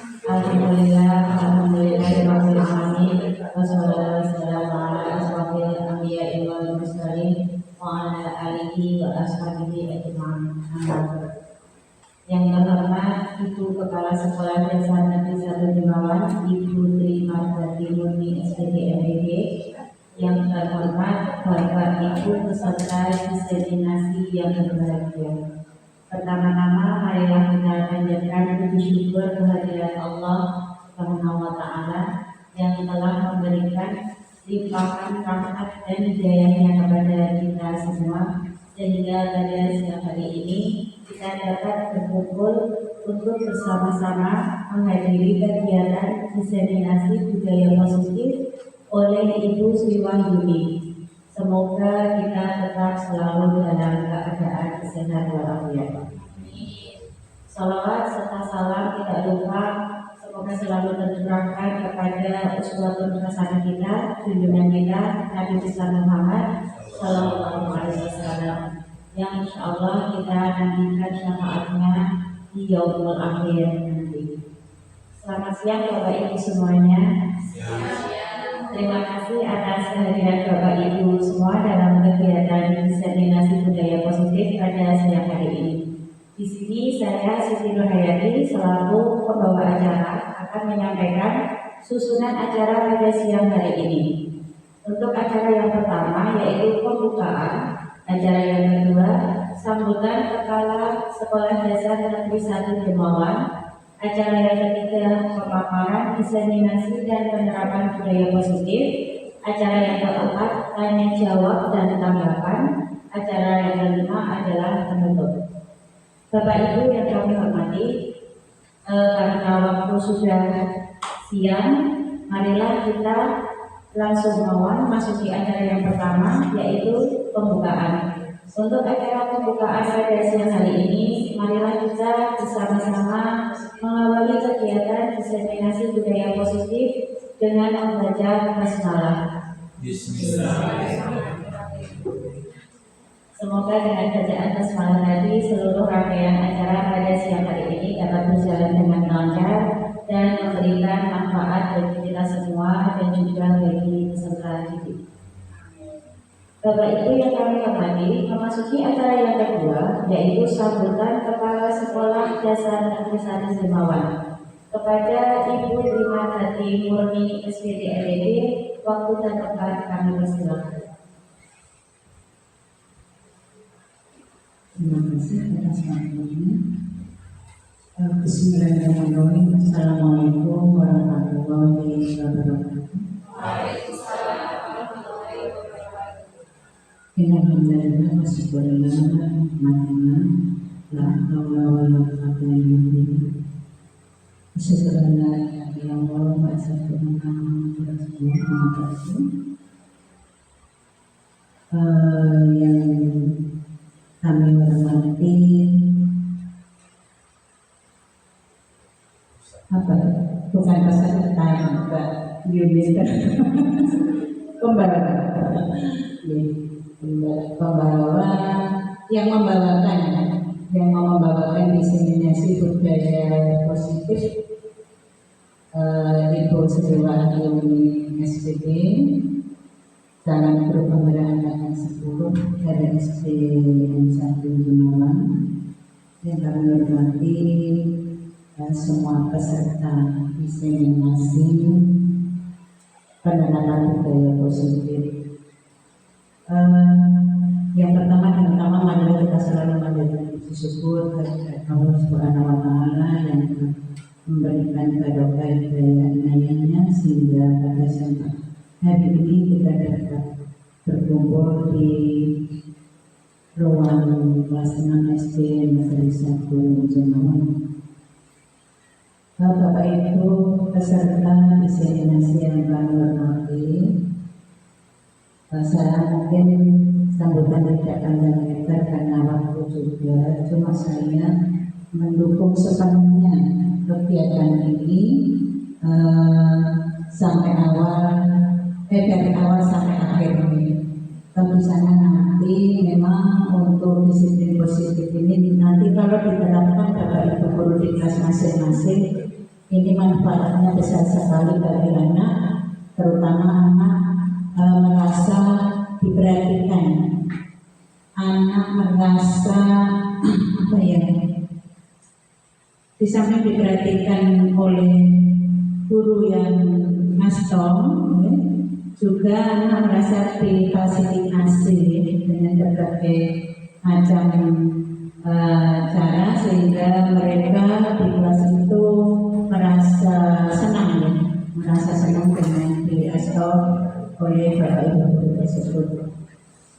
Alhamdulillahirabbil alamin. Wassalatu wassalamu ala asrofil anbiya'i wal mursalin wa ala alihi wa ashabihi ajma'in. Yang terhormat Ibu Kepala Sekolah Dasar Negeri 1 Jemawan, Ibu Tri Margati Murni SPD MBG. Yang terhormat Bapak Ibu peserta diseminasi yang berbahagia. Pertama-tama marilah kita panjatkan puji syukur kehadirat Allah Subhanahu wa Ta'ala yang telah memberikan limpahan rahmat dan hidayahnya kepada kita semua, sehingga pada siang hari ini kita dapat berkumpul untuk bersama-sama menghadiri kegiatan diseminasi budaya positif oleh Ibu Sri Wahyuni. Semoga kita tetap selalu dalam keadaan sehat walafiat. Salawat serta salam tidak lupa semoga selalu tercurahkan kepada uswatun hasanah kita, junjungan kita Nabi besar Muhammad Sallallahu Alaihi Wasallam, yang insya Allah kita nantikan syafaatnya di yaumul akhir nanti. Selamat siang Bapak Ibu semuanya. Terima kasih atas kehadiran Bapak Ibu semua dalam kegiatan diseminasi budaya positif pada siang hari ini. Di sini saya Siti Nurhayati selaku pembawa acara akan menyampaikan susunan acara pada siang hari ini. Untuk acara yang pertama yaitu pembukaan, acara yang kedua sambutan Kepala Sekolah Dasar Negeri 1 Jemawan. Acara yang ketiga pemaparan diseminasi dan penerapan budaya positif. Acara yang keempat tanya jawab dan tanggapan. Acara yang kelima adalah penutup. Bapak Ibu yang kami hormati, karena waktu sudah siang, marilah kita langsung masuk di acara yang pertama yaitu pembukaan. Untuk acara pembukaan pada siang hari ini, marilah kita bersama-sama mengawali kegiatan diseminasi budaya positif dengan membaca basmalah. Bismillahirrahmanirrahim. Semoga dengan bacaan basmalah tadi seluruh rangkaian acara pada siang hari ini dapat berjalan dengan lancar dan memberikan manfaat bagi kita semua dan juga bagi peserta didik. Bapak Ibu yang kami hormati, memasuki acara yang kedua yaitu sambutan Kepala Sekolah Dasar Negeri 1 Jemawan. Kepada Ibu Tri Margati Murni SPD MBG, waktu dan tempat kami persilakan. Terima kasih atas waktunya. Bismillahirrahmanirrahim. Assalamualaikum warahmatullahi wabarakatuh. Waalaikumsalam. Alhamdulillah wasyukurillah rahmatullah la haula wala quwwata illa billah. Asyhadu an la ilaha illallah wa asyhadu anna Muhammadar rasulullah. Yang kami hormati bukan peserta yang enggak pembawa yang membawakan diseminasi budaya positif, Ibu Sri Wahyuni SPD dalam grup pemberdayaan angkatan 10 dari SD 1 Jemawan. Yang kami hormati semua peserta diseminasi penerapan budaya positif. Yang pertama marilah kita selalu menjadikan puji syukur kepada Allah Subhanahu wa Ta'ala yang memberikan barokah hidayah-Nya sehingga pada hari ini kita dapat berkumpul di ruang kelas 6 SD Negeri 1 Jemawan. Bapak Ibu peserta diseminasi yang kami hormati, saya mungkin sambutan tidak panjang lebar karena waktu juga, cuma saya mendukung sepenuhnya kegiatan ini dari awal sampai akhir ini. Tentu saja nanti memang untuk disiplin positif ini nanti kalau diterapkan Bapak Ibu guru di kelas masing-masing Ini manfaatnya besar sekali bagi anak, terutama anak merasa diperhatikan. Anak merasa apa ya? Di samping diperhatikan oleh guru yang ngastong, ya, juga anak merasa difasilitasi dengan berbagai macam cara, sehingga mereka di kelas itu merasa senang, ya, merasa senang dengan diasuh oleh bapak ibu guru tersebut.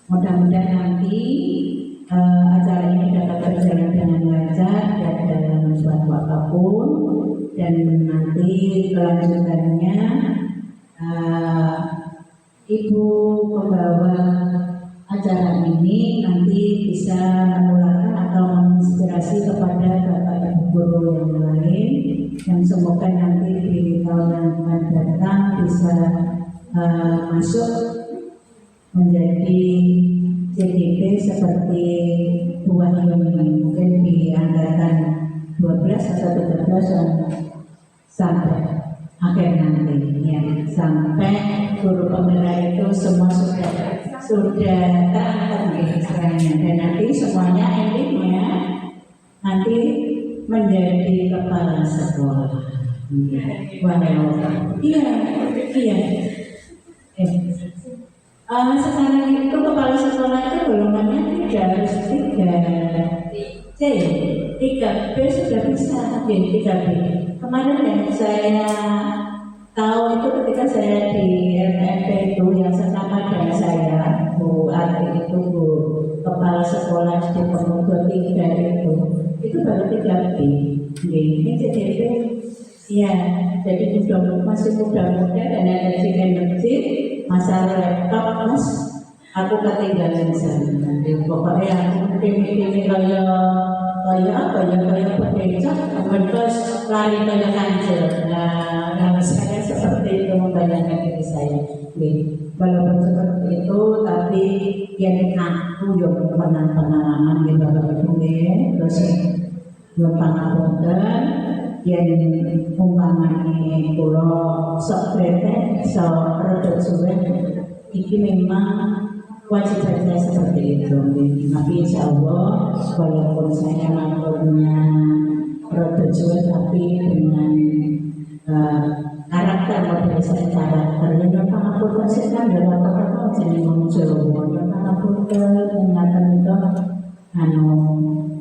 Mudah-mudahan nanti acara ini dapat berjalan dengan lancar dan dalam suatu apapun, dan nanti kelanjutannya ibu pembawa acara ini nanti bisa menularkan atau menginspirasi kepada bapak ibu guru yang lain, yang semoga nanti di tahun yang akan datang bisa masuk menjadi CDP seperti buah ini, mungkin di angkatan 12 atau 13 dan sampai akhir nanti, ya, sampai guru pembela itu semua sudah terangkat istilahnya, dan nanti semuanya endingnya nanti menjadi kepala sekolah. Sekarang itu kepala sekolah itu golongannya tidak harus 3C, 3B sudah bisa, 3B. Kemarin yang saya tahu itu ketika saya di SMP itu yang pertama dari saya, Bu Ati itu, Bu kepala sekolah di Pemuda 3 itu baru 3B. Ini CDP, ya, jadi masih muda-muda dan energi masalah laptop, Mas, aku ketinggalan sana. Pokoknya aku kimi kayak pendecak, terus lari kayak kancil. Nah, saya seperti itu membayangkan diri saya. Walaupun seperti itu, tapi yang aku juga pengalaman di Bapak Ibu, terus yang pangapunten, yang umpamanya pulau sok kretek, sok rodok suwe, ini memang kewajiban saya seperti itu. Tapi insya Allah, walaupun saya mampunya rodok suwe, tapi dengan karakter, model saya karakter, yang pangapunten saya kan dalam apa jadi muncul, yang pangapunten ingatan itu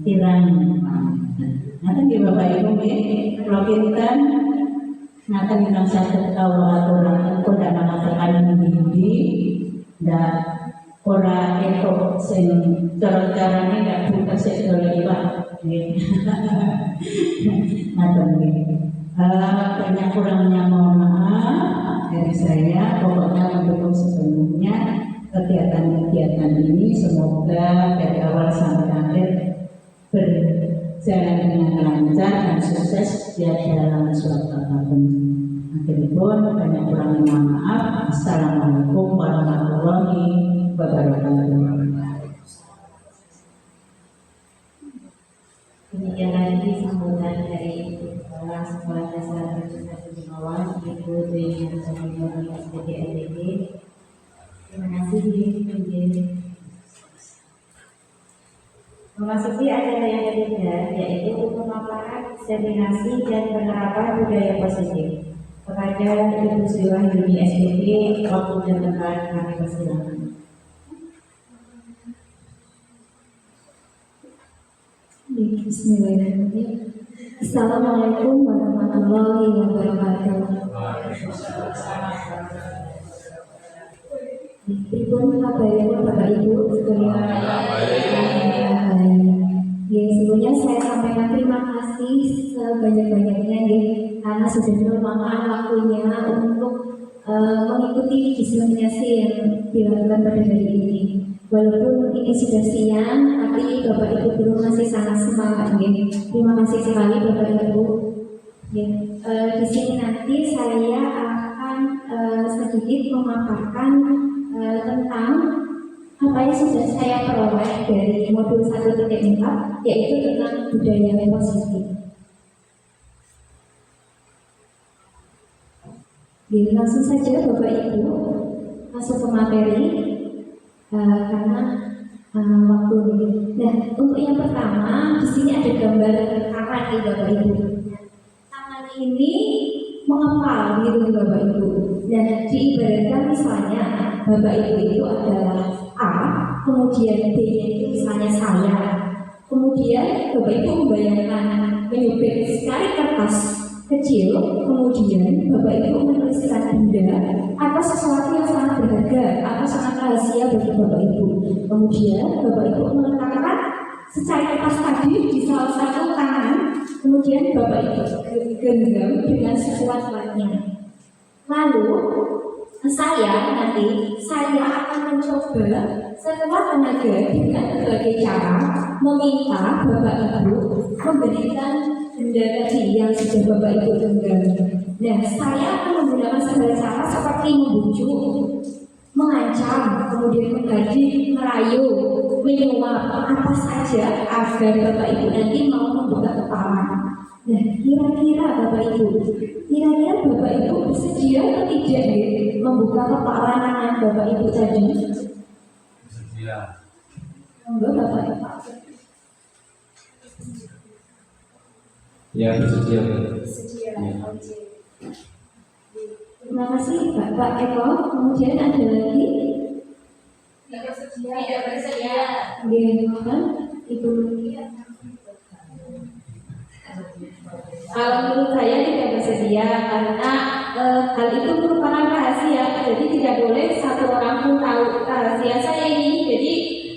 tirang. Nanti Bapak Ibu kalau kita nanti tentang satu tahu aturan itu tidak mengatakan hindi, dan orang itu cara-caranya tidak buka seksualitas. Banyak kurangnya mohon maaf dari saya. Pokoknya mendukung sepenuhnya kegiatan-kegiatan ini, semoga dari awal sampai akhir berjalan dengan lancar dan sukses di dalam suatu apapun. Akhiripun banyak kurang mohon maaf. Assalamualaikum warahmatullahi wabarakatuh. Demikian lagi sambutan dari Kepala Sekolah Dasar Negeri Bawah, Ibu Dwi Nurjani SPT LPG. Terima kasih. Memasuki acara yang ketiga, yaitu pemaparan, diseminasi, dan penerapan budaya positif. Kepada Ibu Sri Wahyuni SPT, waktu dan tempat kami persilakan. Bismillahirrahmanirrahim. Assalamualaikum warahmatullahi wabarakatuh. Pripun kabaripun Bapak Ibu sekalian? Ya, sebelumnya saya sampaikan terima kasih sebanyak-banyaknya karena sudah meluangkan waktunya untuk mengikuti diseminasi yang dilakukan pada hari ini. Walaupun ini sudah siang, tapi Bapak Ibu guru masih sangat semangat. Terima kasih sekali Bapak Ibu. Di sini nanti saya akan sedikit memaparkan tentang apa yang sudah saya peroleh dari modul 1.4, yaitu tentang budaya positif. Jadi langsung saja Bapak Ibu masuk ke materi karena waktu ini. Nah, untuk yang pertama di sini ada gambar tangan nih Bapak Ibu. Tangan ini mengepal gitu Bapak Ibu. Nah, diibaratkan misalnya Bapak Ibu itu adalah A, kemudian B-nya itu misalnya saya. Kemudian Bapak Ibu membayangkan menyobek sekali kertas kecil, kemudian Bapak Ibu menuliskan benda atau sesuatu yang sangat berharga atau sangat rahasia bagi Bapak Ibu. Kemudian Bapak Ibu meletakkan secari kertas tadi di salah satu tangan, kemudian Bapak Ibu genggam dengan sekuat-kuatnya. Lalu saya akan mencoba sekuat tenaga dengan berbagai cara meminta Bapak Ibu memberikan benda tadi yang sudah Bapak Ibu genggam. Nah, saya akan menggunakan segala cara seperti membujuk, mengancam, kemudian menggaji, merayu, menyuap, apa saja agar Bapak Ibu nanti mau membuka kepala. Nah, kira-kira Bapak Ibu bersedia atau tidak membuka kepala tangan Bapak Ibu tadi? Bersedia. Enggak, Bapak Ibu. Ya, bersedia. Bersedia. Oke. Terima kasih Bapak Eko. Kemudian ada lagi? Tidak bersedia. Mohon Ibu. Kalau menurut saya tidak bersedia karena hal itu merupakan rahasia, jadi tidak boleh satu orang pun tahu rahasia saya ini. Jadi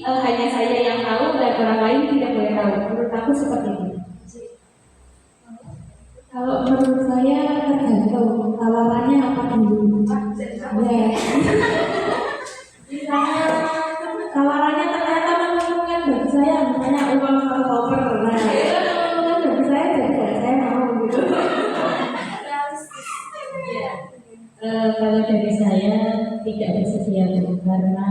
hanya saya yang tahu dan orang lain tidak boleh tahu. Menurut aku seperti itu. Kalau menurut saya tergantung tawarannya apa dulu. Ya. Misalnya tawarannya ternyata menguntungkan bagi saya, misalnya uang 1 koper. Nah, itu menguntungkan bagi saya, jadi saya mau gitu. Kalau dari saya tidak bersedia karena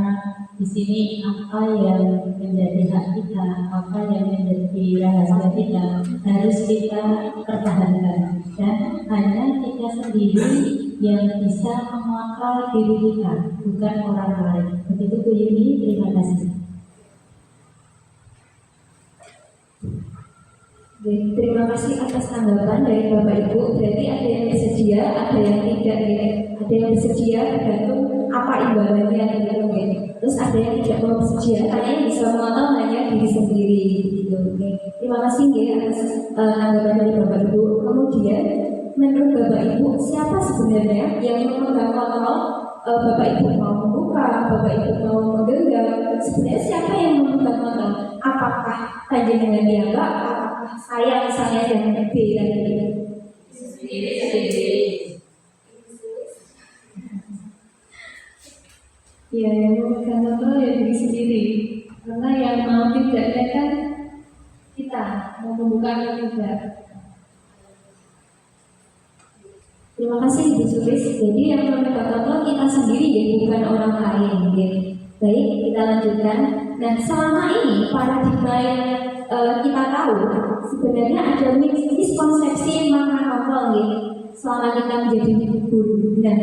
di sini apa yang menjadi hak kita, apa yang menjadi rahasia kita harus kita pertahankan dan hanya kita sendiri yang bisa mengontrol diri kita, bukan orang lain. Begitu Bu Yuni, terima kasih. Terima kasih atas tanggapan dari Bapak Ibu. Berarti ada yang bersedia, ada yang tidak. Ada yang bersedia tergantung apa imbalannya gitu. Terus ada yang tidak mau bersedia karena yang bisa mengontrol hanya diri sendiri gitu. Terima kasih atas tanggapan dari Bapak Ibu. Kemudian menurut Bapak Ibu, siapa sebenarnya yang memegang kontrol? Bapak Ibu mau membuka, Bapak Ibu mau menggenggam. Sebenarnya siapa yang memegang kontrol? Apakah panjenengan yang enggak? Apakah saya misalnya yang B tadi? Sendiri. Ya, yang memegang kontrol ya diri sendiri. Karena yang mau tidaknya kan kita mau membuka atau tidak. Terima kasih Ibu Sulis. Jadi yang memegang kontrol kita sendiri ya, bukan orang lain. Ya. Baik, kita lanjutkan. Nah, selama ini paradigma yang kita tahu sebenarnya ada miskonsepsi makna kontrol ya. Selama kita menjadi guru. Nah,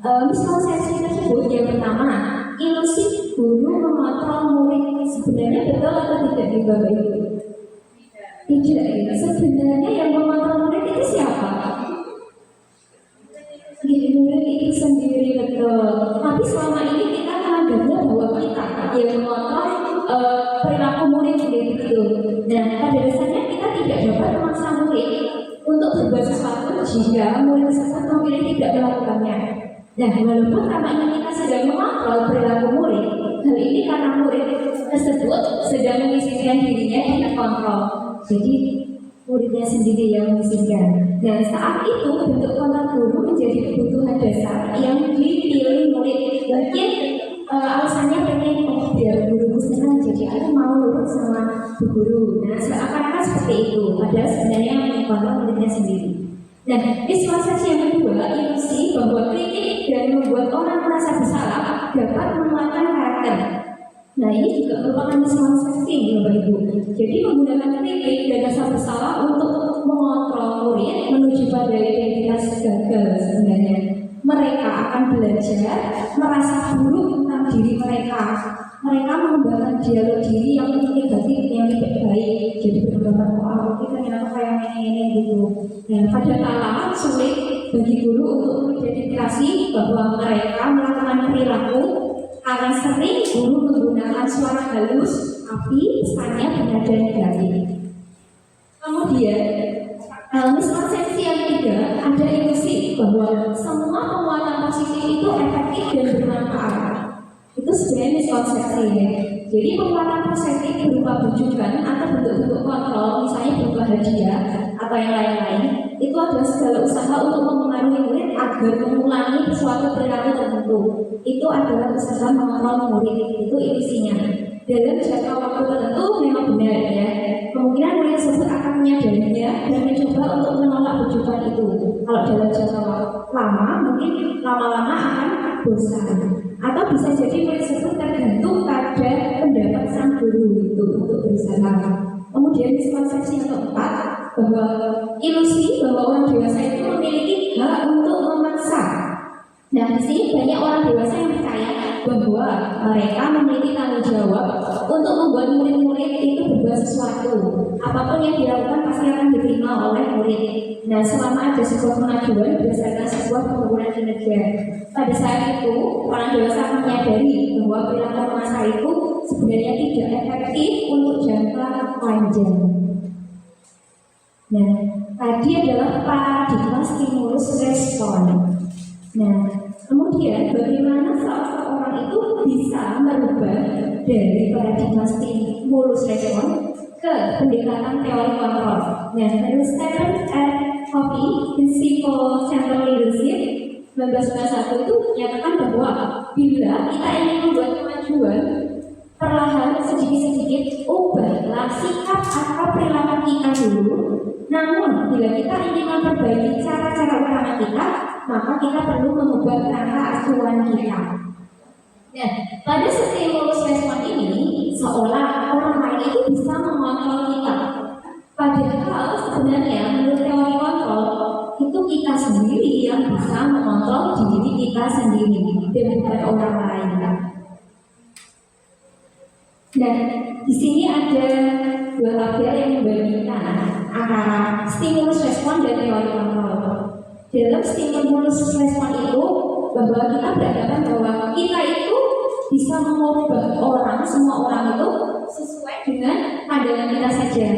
miskonsepsi tersebut yang pertama, ilusi guru mengontrol murid. Sebenarnya betul atau tidak di Bapak Ibu? Tidak ya. Sebenarnya yang mengontrol murid itu siapa? Murid itu sendiri, betul. Tapi selama ini kita menganggapnya bahwa kita yang mengontrol perilaku murid begitu. Dan pada dasarnya kita tidak dapat memaksa murid untuk berbuat sesuatu jika murid tersebut memilih tidak melakukannya. Nah, walaupun karena ini kita sedang mengontrol perilaku murid, hal ini karena murid tersebut sedang mengizinkan dirinya dikontrol. Jadi muridnya sendiri yang mengizinkan. Dan saat itu bentuk kontrol guru menjadi kebutuhan dasar yang dipilih murid. Mungkin alasannya pengen biar guruku senang, jadi aku mau nurut sama bu guru. Nah, seakan-akan seperti itu. Padahal sebenarnya yang mengontrol muridnya sendiri. Nah, miskonsepsi yang kedua, ilusi bahwa kritik dan membuat orang merasa bersalah dapat menguatkan karakter. Nah, ini juga merupakan miskonsepsi Bapak Ibu. Jadi menggunakan kritik dan rasa bersalah untuk mengontrol murid menuju pada identitas gagal sebenarnya. akan belajar merasa buruk tentang diri mereka. Mereka mengembangkan dialog diri yang negatif, yang tidak baik. Jadi berpendapat, oh kita ternyata kayak ini gitu. Dan kadang-kala sulit bagi guru untuk mengidentifikasi bahwa mereka melakukan perilaku karena sering guru menggunakan suara halus, tapi pesannya bernada negatif. Kemudian miskonsepsi yang ketiga, ada ilusi bahwa semua penguatan positif itu efektif dan bermanfaat. Itu sebenarnya miskonsepsi ya. Jadi penguatan positif berupa bujukan atau bentuk-bentuk kontrol, misalnya berupa hadiah atau yang lain-lain, itu adalah segala usaha untuk mempengaruhi murid agar mengulangi suatu perilaku tertentu. Itu adalah usaha mengontrol murid, itu ilusinya. Dalam jangka waktu tertentu memang benar ya. Kemungkinan murid tersebut akan menyadarinya dan mencoba untuk menolak bujukan itu. Kalau dalam jangka lama, mungkin lama-lama akan bosan. Atau bisa jadi murid tersebut tergantung pada pendapat sang guru itu untuk berusaha. Kemudian miskonsepsi yang keempat, bahwa ilusi bahwa orang dewasa itu memiliki hak untuk memaksa. Nah, di sini banyak orang dewasa yang percaya bahwa mereka memiliki tanggung jawab untuk membuat murid-murid itu berbuat sesuatu. Apapun yang dilakukan pasti akan diterima oleh murid. Nah, selama ada sebuah pengajuan berdasarkan sebuah pengukuran kinerja. Pada saat itu, orang dewasa akan menyadari bahwa perilaku memaksa itu sebenarnya tidak efektif untuk jangka panjang. Nah, tadi adalah paradigma stimulus respon. Nah, kemudian bagaimana seorang itu bisa merubah dari paradigma stimulus respon ke pendekatan teori kontrol. Nah, menurut Stephen R. Covey, Principle Central Leadership 1991 itu menyatakan bahwa bila kita ingin membuat kemajuan, perlahan sedikit-sedikit ubahlah sikap atau perilaku kita dulu. Namun, bila kita ingin memperbaiki cara-cara utama kita, maka kita perlu mengubah kerangka acuan kita. Nah, pada stimulus respon ini, seolah orang lain itu bisa mengontrol kita. Padahal sebenarnya menurut teori kontrol, itu kita sendiri yang bisa mengontrol diri kita sendiri dan bukan orang lain. Dan di sini ada dua tabel yang membandingkan antara stimulus respon dan teori kontrol. Dalam stimulus respon itu, bahwa kita beranggapan bahwa kita itu bisa mengubah orang, semua orang itu sesuai dengan pandangan kita saja.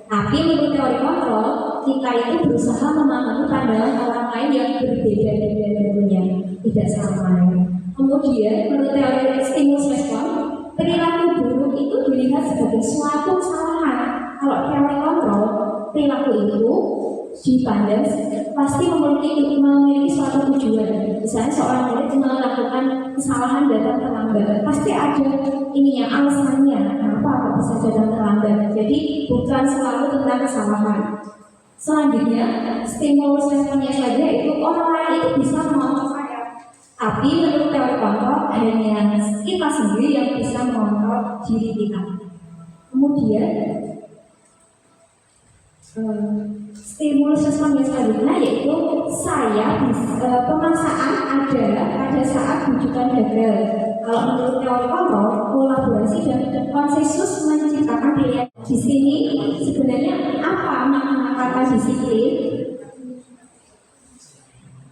Tapi menurut teori kontrol, kita itu berusaha memahami pandangan orang lain yang berbeda-beda tentunya, tidak sama. Kemudian menurut teori stimulus respon, perilaku buruk itu dilihat sebagai suatu kesalahan. Kalau teori kontrol, perilaku itu dipandang pasti memiliki suatu tujuan. Misalnya seorang murid melakukan kesalahan datang terlambat, pasti ada ininya, alasannya kenapa kok bisa datang terlambat. Jadi bukan selalu tentang kesalahan. Selanjutnya, stimulus responnya saja itu orang lain itu bisa mengontrol saya. Tapi menurut teori kontrol hanya kita sendiri yang bisa mengontrol diri kita. Kemudian stimulus respon yang selanjutnya yaitu pemaksaan ada pada saat bujukan gagal. Kalau menurut teori kontrol, kolaborasi dan konsensus menciptakan pilihan. Di sini sebenarnya apa makna kata disiplin?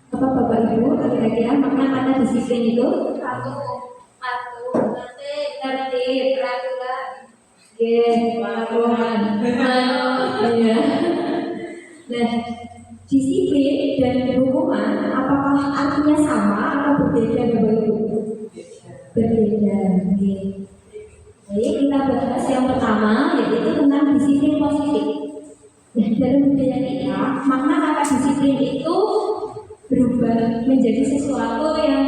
Apa Bapak Ibu kira-kira makna kata disiplin itu? Patuh, tertib, peraturan. Peraturan. Ya. Nah, disiplin dan hukuman apakah artinya sama atau berbeda Bapak Ibu? Berbeda. Jadi kita bahas yang pertama yaitu tentang disiplin positif. Nah, dalam budaya kita, makna kata disiplin itu berubah menjadi sesuatu yang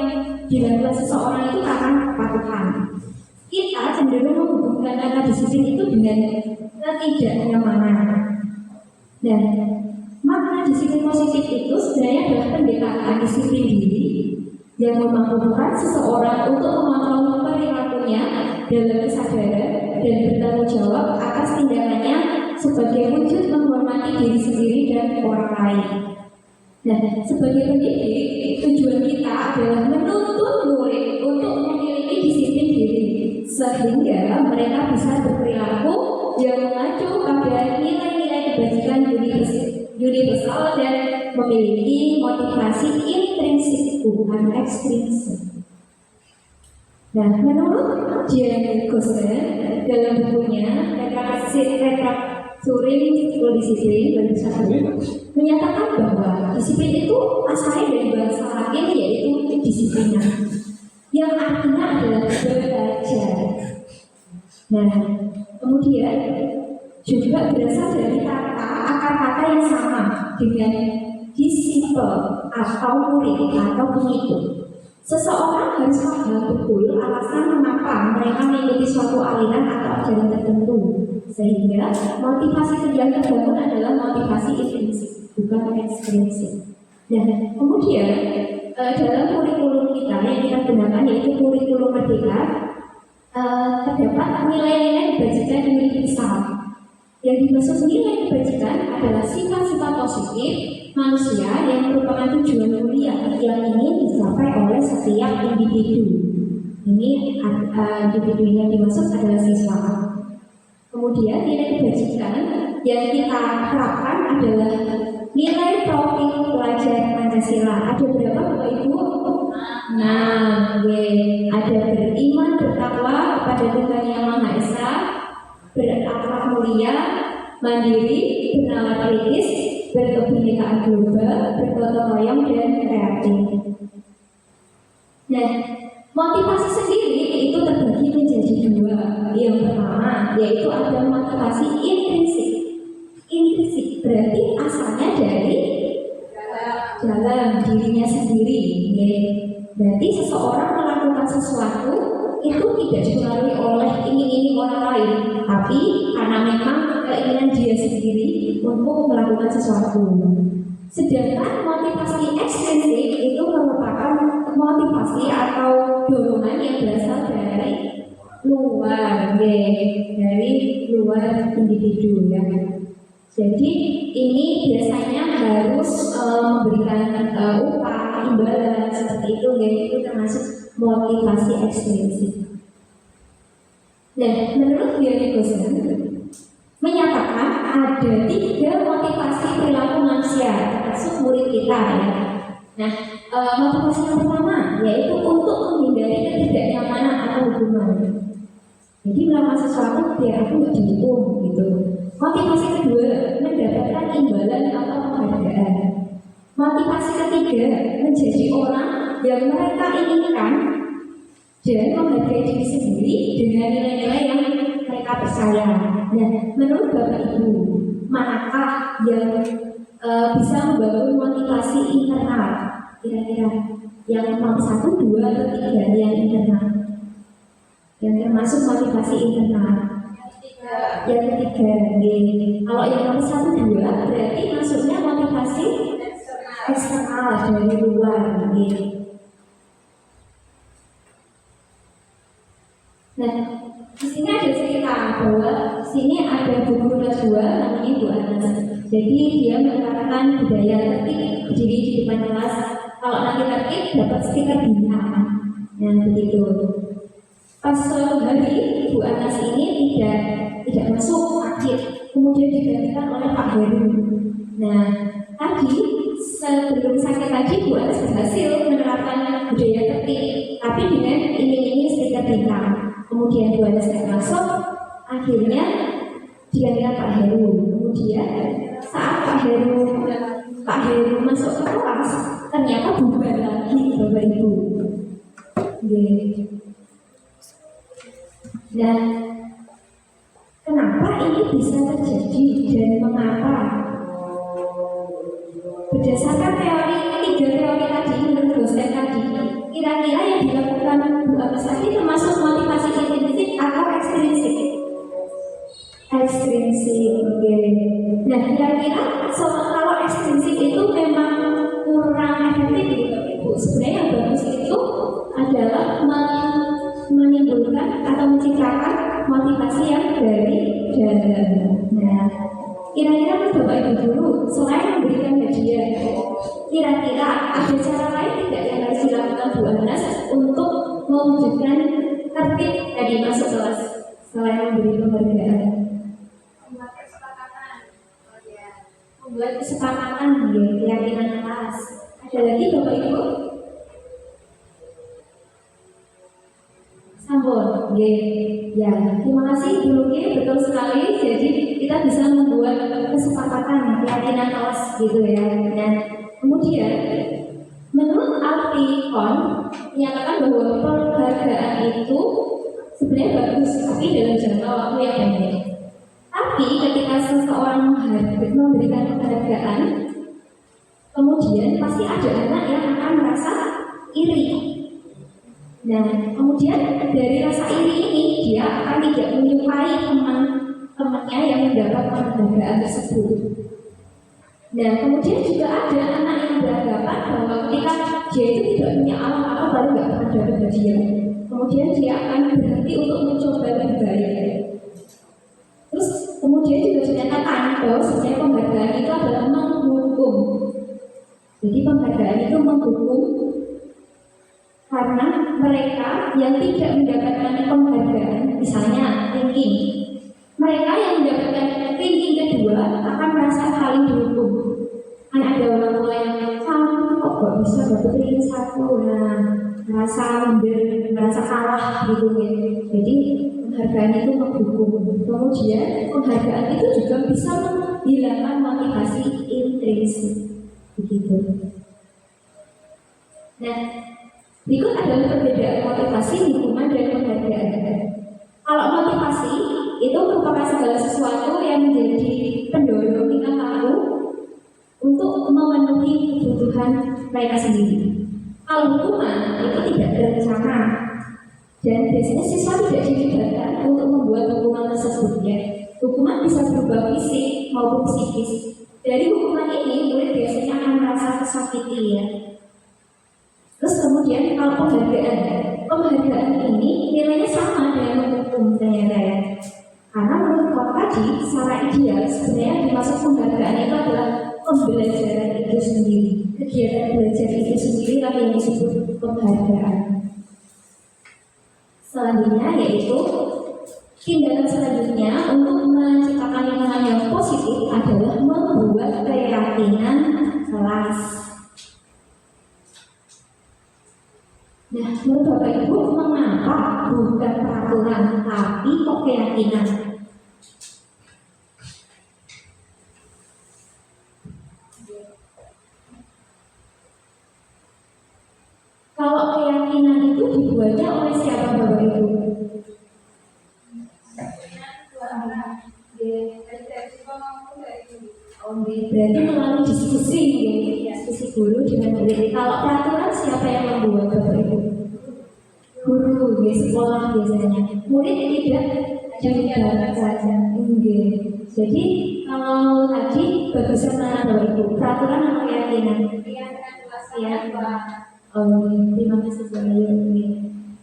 dilakukan seseorang itu karena kepatuhan. Kita cenderung menghubungkan kata disiplin itu dengan ketidaknyamanan. Dan makna disiplin positif itu sebenarnya adalah pendekatan disiplin diri yang memampukan seseorang untuk mengontrol perilakunya dalam kesadaran dan bertanggung jawab atas tindakannya sebagai wujud menghormati diri sendiri dan orang lain. Nah, sebagai pendidik, tujuan kita adalah menuntun murid untuk memiliki disiplin diri, sehingga mereka bisa berperilaku yang mengacu pada nilai-nilai kebajikan universal dan memiliki motivasi intrinsik bukan ekstrinsik. Nah, menurut Jeremy Gossen dalam bukunya Retracturing Disiplin 2001 menyatakan bahwa disiplin itu asalnya dari bahasa Latin yaitu disiplina, yang artinya adalah belajar. Nah, kemudian juga berasal dari akar kata yang sama dengan disiple atau murid atau pengikut. Seseorang harus paham betul alasan mengapa mereka mengikuti suatu aliran atau ajaran tertentu, sehingga motivasi yang terbangun adalah motivasi intrinsik, bukan ekstrinsik. Nah, kemudian dalam kurikulum kita yang kita gunakan yaitu kurikulum merdeka, terdapat nilai-nilai kebajikan universal. Yang dimaksud nilai kebajikan adalah sifat-sifat positif manusia yang merupakan tujuan mulia yang ingin dicapai oleh setiap individu. Ini individu yang dimaksud adalah siswa. Kemudian nilai kebajikan yang kita harapkan adalah nilai profil pelajar Pancasila. Ada berapa Bapak Ibu? Nah, ada beriman, bertakwa kepada Tuhan Yang Maha Esa, berakhlak mulia, mandiri, bernalar kritis, berkebinekaan global, bergotong royong dan kreatif. Nah, motivasi sendiri itu terbagi menjadi dua. Yang pertama yaitu ada motivasi intrinsik. Intrinsik berarti asalnya dari dalam dirinya sendiri. Berarti seseorang melakukan sesuatu itu tidak dipengaruhi oleh iming-iming orang lain, tapi karena memang keinginan dia sendiri untuk melakukan sesuatu. Sedangkan motivasi ekstrinsik itu merupakan motivasi atau dorongan yang berasal dari luar, dari luar individu ya. Jadi ini biasanya harus memberikan upah, imbalan seperti itu, itu termasuk motivasi ekstrinsik. Nah, menurut Jeremy Gossen menyatakan ada 3 motivasi perilaku manusia termasuk murid kita ya. Nah, motivasi yang pertama yaitu untuk menghindari ketidaknyamanan atau hukuman. Jadi melakukan sesuatu biar aku nggak dihukum gitu. Motivasi kedua mendapatkan imbalan atau penghargaan. Motivasi ketiga menjadi orang yang mereka inginkan dan menghargai diri sendiri dengan nilai-nilai yang mereka percaya. Nah, menurut Bapak Ibu, manakah yang bisa membangun motivasi internal? Kira-kira yang nomor 1, 2, atau 3 yang internal? Yang termasuk motivasi internal. Yang ketiga, kalau yang nomor 1, 2 berarti maksudnya motivasi eksternal dari luar. Nah, di sini ada cerita bahwa sini ada Bu Guru kelas 2 namanya Bu Anas. Jadi dia menerapkan budaya tertib berdiri di depan kelas. Kalau nanti tertib dapat stiker bintang. Nah, begitu. Pas suatu hari Bu Anas ini tidak masuk, sakit, kemudian digantikan oleh Pak Heru. Nah, tadi sebelum sakit tadi Bu Anas berhasil menerapkan budaya tertib, tapi dengan iming-iming stiker bintang. Kemudian Bu Anas tidak masuk, akhirnya digantikan Pak Heru. Kemudian saat Pak Heru masuk ke kelas, ternyata bubar lagi Bapak Ibu. Dan kenapa ini bisa terjadi dan mengapa? Berdasarkan tiga teori tadi menurut dosen tadi, kira-kira yang dilakukan Bu Anas tadi termasuk motivasi intrinsik atau ekstrinsik? Ekstrinsik. Nah, kira-kira kalau ekstrinsik itu memang kurang efektif gitu Ibu. Sebenarnya yang bagus itu adalah menimbulkan atau menciptakan motivasi yang dari dalam. Nah, kira-kira Bapak Ibu Guru selain memberikan hadiah, kira-kira ada cara lain tidak yang harus dilakukan Bu Anas untuk mewujudkan tertib tadi masuk kelas selain memberi penghargaan? Membuat kesepakatan ya, keyakinan kelas. Ada lagi Bapak Ibu? Sampun, ya. Terima kasih Bu Luki, betul sekali. Jadi kita bisa membuat kesepakatan keyakinan kelas gitu ya. Dan kemudian menurut arti KON menyatakan bahwa penghargaan itu sebenarnya bagus, tapi dalam jangka waktu yang pendek. Tapi ketika seseorang memberikan penghargaan, kemudian pasti ada anak yang akan merasa iri. Nah, kemudian dari rasa iri ini dia akan tidak menyukai teman-temannya yang mendapat penghargaan tersebut. Nah, kemudian juga ada anak yang beranggapan bahwa ketika dia itu tidak punya apa-apa baru nggak akan dapat hadiah. Kemudian dia akan berhenti untuk mencoba lebih baik. Terus kemudian juga dinyatakan bahwa sebenarnya penghargaan itu adalah menghukum. Jadi penghargaan itu menghukum karena mereka yang tidak mendapatkan penghargaan, misalnya ranking, mereka yang mendapatkan ranking kedua akan merasa paling dihukum. Kan ada orang tua yang kamu kok gak bisa dapat ranking 1, nah merasa minder, merasa kalah gitu ya. Jadi penghargaan itu menghukum. Kemudian penghargaan itu juga bisa menghilangkan motivasi intrinsik, begitu. Nah, berikut adalah perbedaan motivasi, hukuman, dan penghargaan. Kalau motivasi itu merupakan segala sesuatu yang menjadi pendorong tingkah laku untuk memenuhi kebutuhan mereka sendiri. Kalau hukuman itu tidak berencana dan biasanya siswa tidak dilibatkan untuk membuat hukuman tersebut. Hukuman bisa berubah fisik maupun psikis. Dari hukuman ini murid biasanya akan merasa tersakiti ya. Terus kemudian kalau penghargaan ini nilainya sama dengan menghukum ternyata ya. Karena menurut Pak Kaji, secara ideal sebenarnya dimaksud penghargaan itu adalah pembelajaran itu sendiri. Kegiatan belajar itu sendiri lah yang disebut penghargaan. Selanjutnya yaitu tindakan selanjutnya untuk menciptakan lingkungan yang positif adalah membuat keyakinan kelas. Nah, menurut Bapak Ibu, mengapa bukan peraturan tapi kok keyakinan? Kalau keyakinan itu dibuatnya oleh siapa Bapak Ibu? Berarti melalui diskusi, diskusi guru dengan murid. Kalau peraturan siapa yang membuat Bapak Ibu? Guru di sekolah biasanya. Murid tidak juga saja. Jadi kalau tadi bagusan mana Bapak Ibu? Peraturan atau keyakinan? Keyakinan. Terima kasih banyak.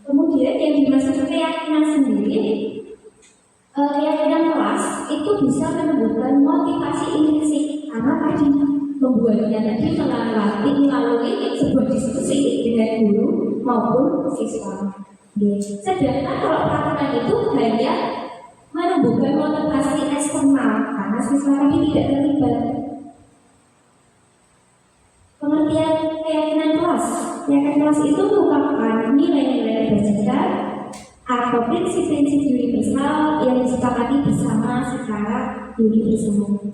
Kemudian yang dimaksud keyakinan sendiri, keyakinan kelas itu bisa menumbuhkan motivasi intrinsik karena tadi membuatnya tadi melalui sebuah diskusi dengan guru maupun siswa. Sedangkan kalau peraturan itu hanya menumbuhkan motivasi eksternal karena siswa tadi tidak terlibat. Pengertian keyakinan kelas itu merupakan nilai-nilai berdasar atau prinsip-prinsip universal yang disepakati bersama secara universal.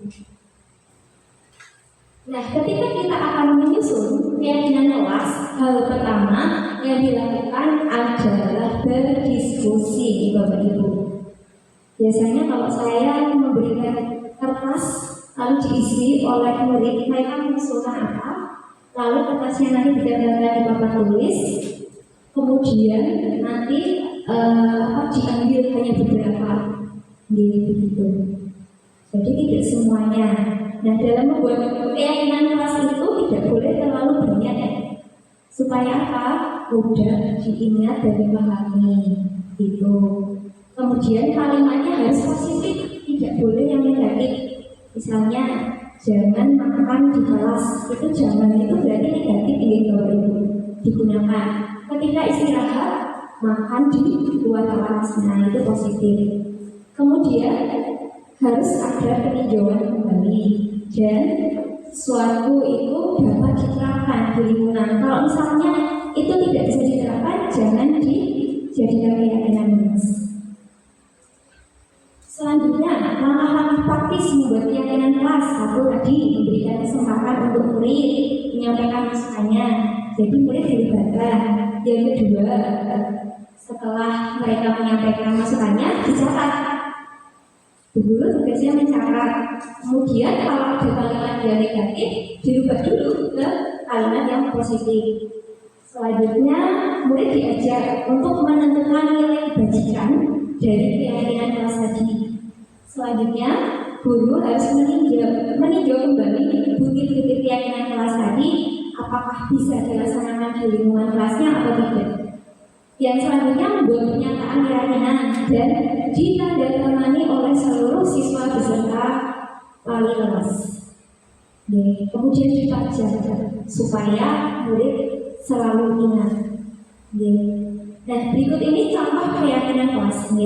Nah, ketika kita akan menyusun keyakinan kelas, hal pertama yang dilakukan adalah berdiskusi, Bapak Ibu. Biasanya kalau saya memberikan kertas lalu diisi oleh murid, mereka mengusulkan apa? Lalu kertasnya nanti ditempelkan di papan tulis, kemudian nanti diambil hanya beberapa, gitu. Jadi tidak semuanya. Nah, dalam membuat keyakinan kelas itu tidak boleh terlalu banyak ya. Supaya apa? Mudah diingat dan dipahami, gitu. Kemudian kalimatnya harus positif, tidak boleh yang negatif. Misalnya jangan makan di kelas. Itu jangan, itu berarti negatif gitu Ibu digunakan. Ketika istirahat makan di luar kelas, nah itu positif. Kemudian harus ada peninjauan kembali dan suatu itu dapat diterapkan di lingkungan. Kalau misalnya itu tidak bisa diterapkan, jangan dijadikan keyakinan Mas. Selanjutnya, langkah-langkah praktis membuat keyakinan kelas. Satu tadi, memberikan kesempatan untuk murid menyampaikan masukannya, jadi murid dilibatkan. Yang kedua, setelah mereka menyampaikan masukannya, dicatat. Guru tugasnya mencatat. Kemudian kalau ada kalimat yang negatif, dirubah dulu ke kalimat yang positif. Selanjutnya, murid diajar untuk menentukan nilai kebajikan dari keyakinan kelas tadi. Selanjutnya, guru harus meninjau kembali bukti-bukti keyakinan kelas tadi, apakah bisa dilaksanakan di lingkungan kelasnya atau tidak. Yang selanjutnya, membuat pernyataan keyakinan dan ditandatangani oleh seluruh siswa beserta wali kelas. Kemudian dipajang supaya murid selalu ingat. Nah, berikut ini contoh keyakinan kelas.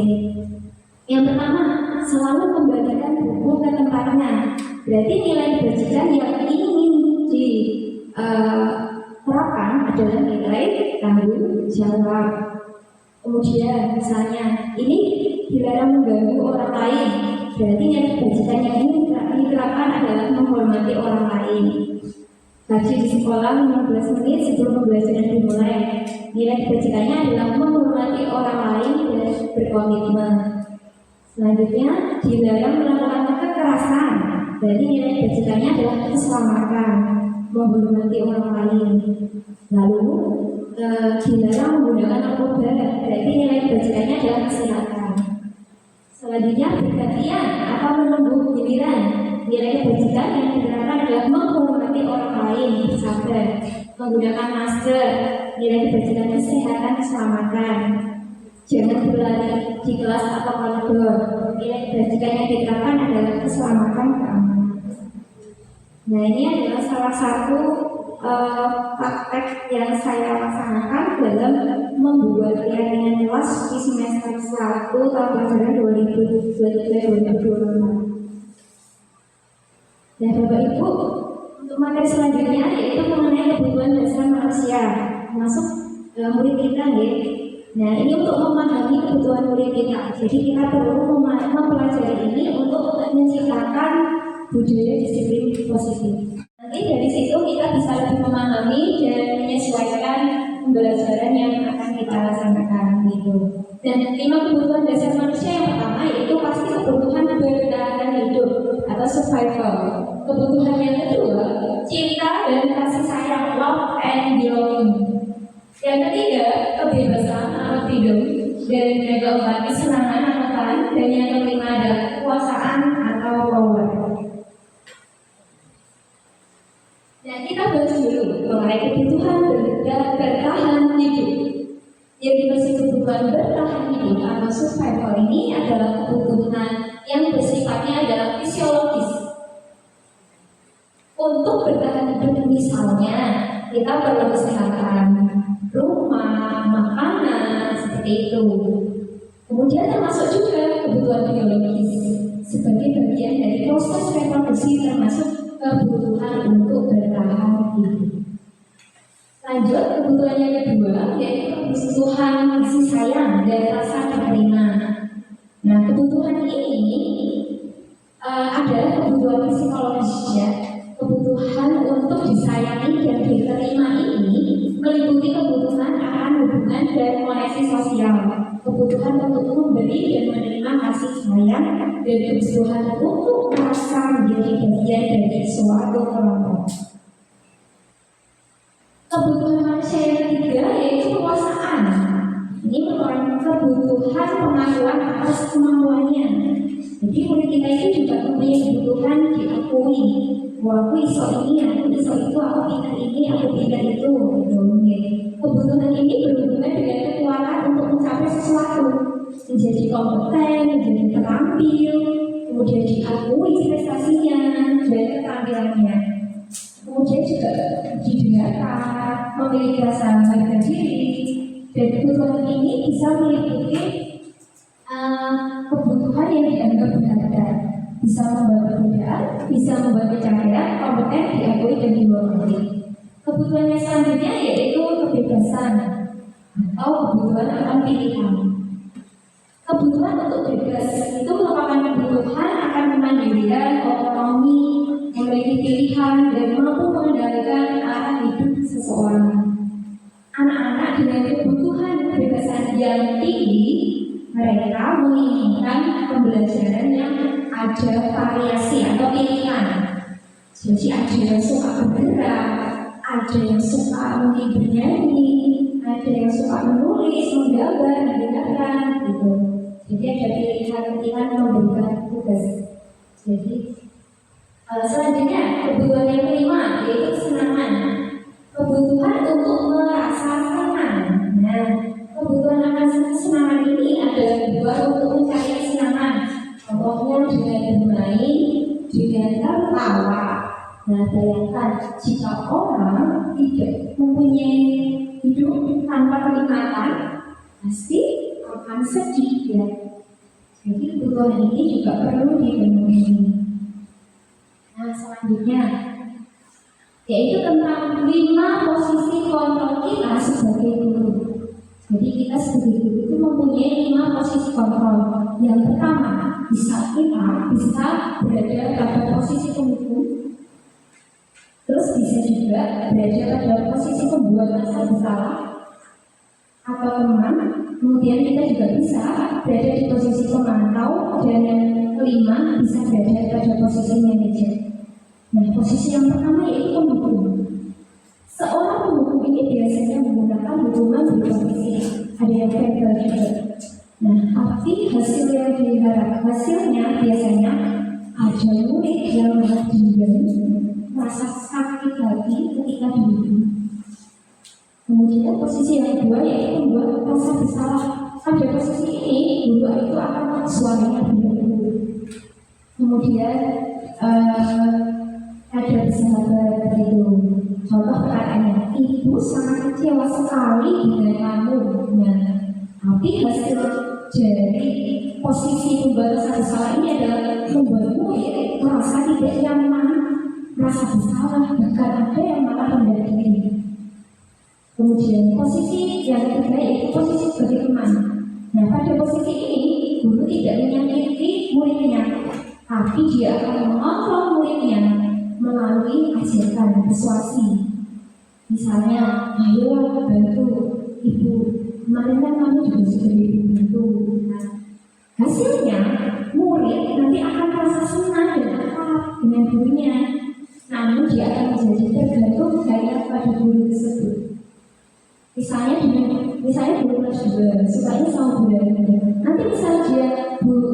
Yang pertama, selalu kembalikan buku ke tempatnya. Berarti nilai kebajikan yang ingin diterapkan adalah nilai tanggung jawab. Kemudian misalnya ini dilarang mengganggu orang lain. Berarti nilai kebajikan yang ingin diterapkan adalah menghormati orang lain. Haji di sekolah 15 menit sebelum pembelajaran dimulai. Nilai kebajikannya adalah menghormati orang lain dan berkomitmen. Selanjutnya, dilarang melakukan kekerasan. Jadi nilai kebajikannya adalah keselamatan, menghormati orang lain. Lalu, dilarang menggunakan narkoba. Jadi nilai kebajikannya adalah kesehatan. Selanjutnya, bergantian atau menunggu giliran. Nilai kebajikan yang diterapkan adalah menghormati orang lain, bersabar, menggunakan masker. Nilai kebajikan kesehatan, keselamatan. Jangan berlari di kelas atau koridor. Nilai kebajikan yang diterapkan adalah keselamatan, keamanan. Nah, ini adalah salah satu praktek yang saya laksanakan dalam membuat keyakinan kelas di semester 1 tahun pelajaran 2023-2024. Dan Bapak Ibu, untuk materi selanjutnya yaitu mengenai kebutuhan dasar manusia, masuk murid kita ya. Nah, ini untuk memahami kebutuhan murid kita. Jadi kita perlu mempelajari ini untuk menciptakan budaya disiplin positif. Nanti dari situ kita bisa lebih memahami dan menyesuaikan pembelajaran yang akan kita laksanakan gitu. Dan 5 kebutuhan dasar manusia yang pertama yaitu pasti kebutuhan bertahan hidup atau survival. Kebutuhan yang kedua, cinta dan kasih sayang, love and belonging. Yang ketiga, kebebasan atau freedom dan menjaga kesenangan atau fun. Dan yang kelima adalah kekuasaan atau power. Nah, kita bahas dulu mengenai kebutuhan bertahan hidup. Yang dimaksud kebutuhan bertahan hidup atau survival ini adalah kebutuhan yang bersifatnya adalah fisiologis. Untuk bertahan hidup misalnya kita perlu kesehatan, rumah, makanan, seperti itu. Kemudian termasuk juga kebutuhan biologis sebagai bagian dari proses reproduksi, termasuk kebutuhan untuk bertahan hidup. Lanjut, kebutuhan yang kedua yaitu kebutuhan kasih sayang dan rasa diterima. Nah, kebutuhan ini adalah kebutuhan psikologis ya. Kebutuhan untuk disayangi dan diterima ini meliputi kebutuhan akan hubungan dan koneksi sosial, kebutuhan untuk memberi dan menerima kasih sayang, dan kebutuhan untuk merasa menjadi bagian dari suatu kelompok. Kebutuhan manusia yang ketiga yaitu kekuasaan. Ini merupakan kebutuhan pengakuan atas kemampuannya. Jadi murid kita ini juga mempunyai kebutuhan diakui. Aku iso ini, aku iso itu, aku pintar ini, aku pintar itu. Kebutuhan ini berhubungan dengan kekuatan untuk mencapai sesuatu, menjadi kompeten, menjadi terampil, kemudian diakui prestasinya dan keterampilannya, kemudian juga didengarkan, memiliki rasa harga diri, dan kebutuhan ini bisa meliputi kebutuhan yang dianggap berharga, bisa membuat perbedaan, bisa membuat pencapaian, kompeten, diakui dan diwakili. Kebutuhan yang selanjutnya yaitu kebebasan atau kebutuhan akan pilihan. Kebutuhan untuk bebas itu merupakan kebutuhan akan kemandirian, otonomi, memiliki pilihan, dan mampu mengendalikan arah hidup seseorang. Anak-anak dengan kebutuhan kebebasan yang tinggi, mereka menginginkan pembelajaran yang ada variasi atau pilihan. Jadi ada yang suka bergerak, ada yang suka mungkin bernyanyi, ada yang suka menulis, menggambar, mendengarkan, gitu. Jadi ada pilihan-pilihan memberikan tugas. Jadi selanjutnya kebutuhan yang kelima yaitu kesenangan. Kebutuhan untuk merasa senang. Nah, kebutuhan akan kesenangan ini adalah dibuat untuk mencari kesenangan. Contohnya dengan bermain, dengan tertawa. Nah, bayangkan jika orang tidak mempunyai hidup tanpa kenikmatan, pasti akan sedih ya. Jadi kebutuhan ini juga perlu dipenuhi. Nah, selanjutnya yaitu tentang 5 posisi kontrol kita sebagai guru. Jadi kita sebagai guru itu mempunyai 5 posisi kontrol. Yang pertama, kita bisa berada pada posisi penghukum. Terus bisa juga berada pada posisi pembuat rasa bersalah atau teman. Kemudian kita juga bisa berada di posisi pemantau, dan yang kelima bisa berada pada posisi manajer. Nah, posisi yang pertama yaitu penghukum. Seorang penghukum ini biasanya menggunakan hukuman berkomisi, ada yang verbal juga. Nah, tapi hasil yang diharapkan, hasilnya biasanya ada murid yang dendam, merasa sakit hati ketika dihukum. Kemudian posisi yang kedua yaitu membuat rasa bersalah. Pada posisi ini guru itu akan suaranya berbeda. Kemudian ada bersahabat itu. Contoh perkataannya, ibu sangat kecewa sekali dengan kamu. Nah, tapi hasil dari posisi membuat rasa bersalah ini adalah membuatmu merasa tidak nyaman, merasa bersalah, bahkan ada yang malah rendah diri. Kemudian posisi yang ketiga yaitu posisi sebagai teman. Nah, pada posisi ini guru tidak menyakiti muridnya, tapi dia akan mengontrol muridnya melalui ajakan persuasi. Misalnya, ayo bantu ibu, kemarin kan kamu juga sudah dibantu. Nah, hasilnya murid nanti akan merasa senang dan akrab dengan gurunya. Namun dia akan menjadi tergantung hanya pada guru tersebut. Misalnya guru kelas 2 sukanya sama Burani. Nanti misalnya dia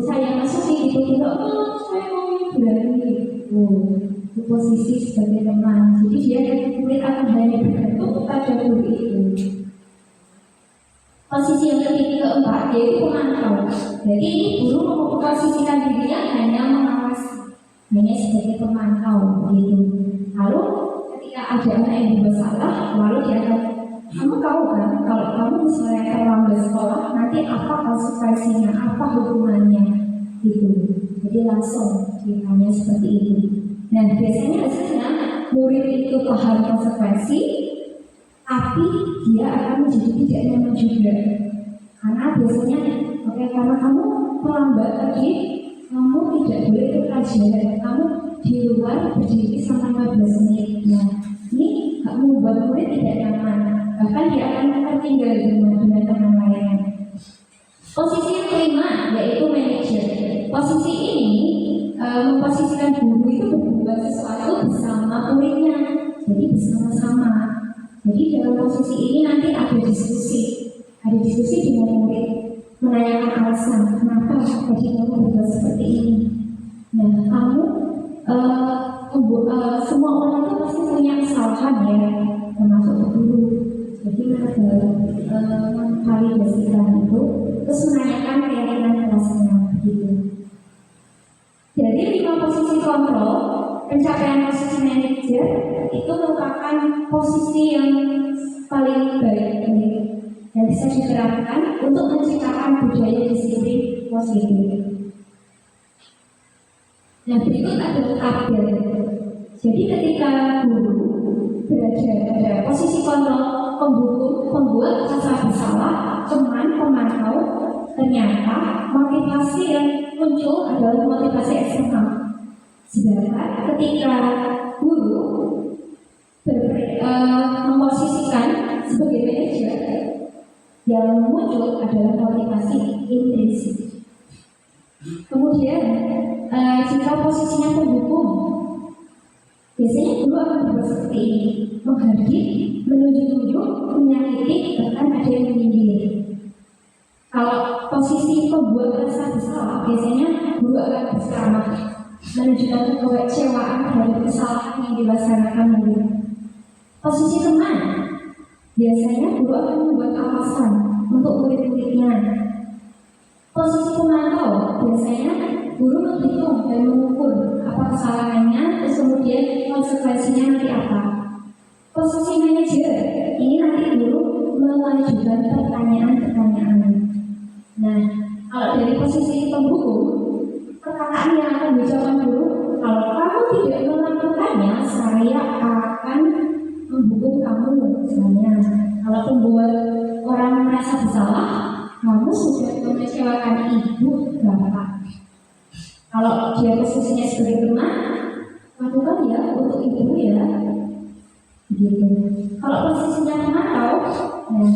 saya masukin itu saya mau Burani. Itu posisi sebagai teman. Jadi dia murid akan hanya bergantung pada guru itu. Posisi yang keempat yaitu pemantau. Jadi ini guru memposisikan dirinya hanya mengawasi, hanya sebagai pemantau gitu. Lalu ketika ada anak yang bersalah, lalu dia akan, kamu tahu kan kalau kamu misalnya terlambat sekolah nanti apa konsekuensinya, apa hukumannya gitu. Jadi langsung ditanya seperti itu. Nah, biasanya hasilnya murid itu paham konsekuensi, tapi dia akan menjadi tidak nyaman juga. Karena biasanya, oke, karena kamu terlambat tadi, kamu tidak boleh ikut pelajaran, kamu di luar berdiri selama 15 menit. Nah, ini gak membuat murid tidak nyaman, bahkan dia akan tertinggal dengan teman lainnya. Posisi yang kelima yaitu manajer. Posisi ini memposisikan guru itu berbuat sesuatu bersama muridnya, jadi bersama-sama. Jadi dalam posisi ini nanti ada diskusi dengan murid, menanyakan alasan kenapa tadi kamu berbuat seperti ini. Nah, kamu semua orang itu pasti punya kesalahan ya, termasuk guru. Jadi mereka validasikan itu, terus menanyakan keyakinan kelasnya begitu. merupakan posisi yang paling baik yang bisa diterapkan untuk menciptakan budaya disiplin positif. Nah, berikut adalah tabel. Jadi ketika guru berada pada posisi kontrol, penghukum, pembuat rasa bersalah, teman, pemantau, ternyata motivasi yang muncul adalah motivasi eksternal. Sedangkan ketika guru memposisikan sebagai manajer, yang muncul adalah motivasi intrinsik. Kemudian jika posisinya penghukum, biasanya guru akan berbuat seperti ini, menghardik, menunjuk-nunjuk, menyakiti, bahkan ada yang menyindir. Kalau posisi pembuat rasa bersalah, biasanya guru akan berceramah, menunjukkan kekecewaan terhadap kesalahan yang dilaksanakan murid. Posisi teman, biasanya guru akan membuat alasan untuk murid-muridnya. Posisi pemantau, biasanya guru menghitung dan mengukur apa kesalahannya, terus kemudian konsekuensinya nanti apa. Posisi manajer, ini nanti guru mengajukan pertanyaan-pertanyaan. Nah, kalau dari posisi penghukum, perkataan yang akan diucapkan guru, kalau kamu tidak melakukannya, saya akan menghukum kamu. Misalnya, kalau pembuat orang merasa bersalah, kamu sudah mengecewakan ibu bapak. Kalau dia posisinya sebagai teman, lakukan ya untuk ibu ya, begitu. Kalau posisinya pemantau, nah,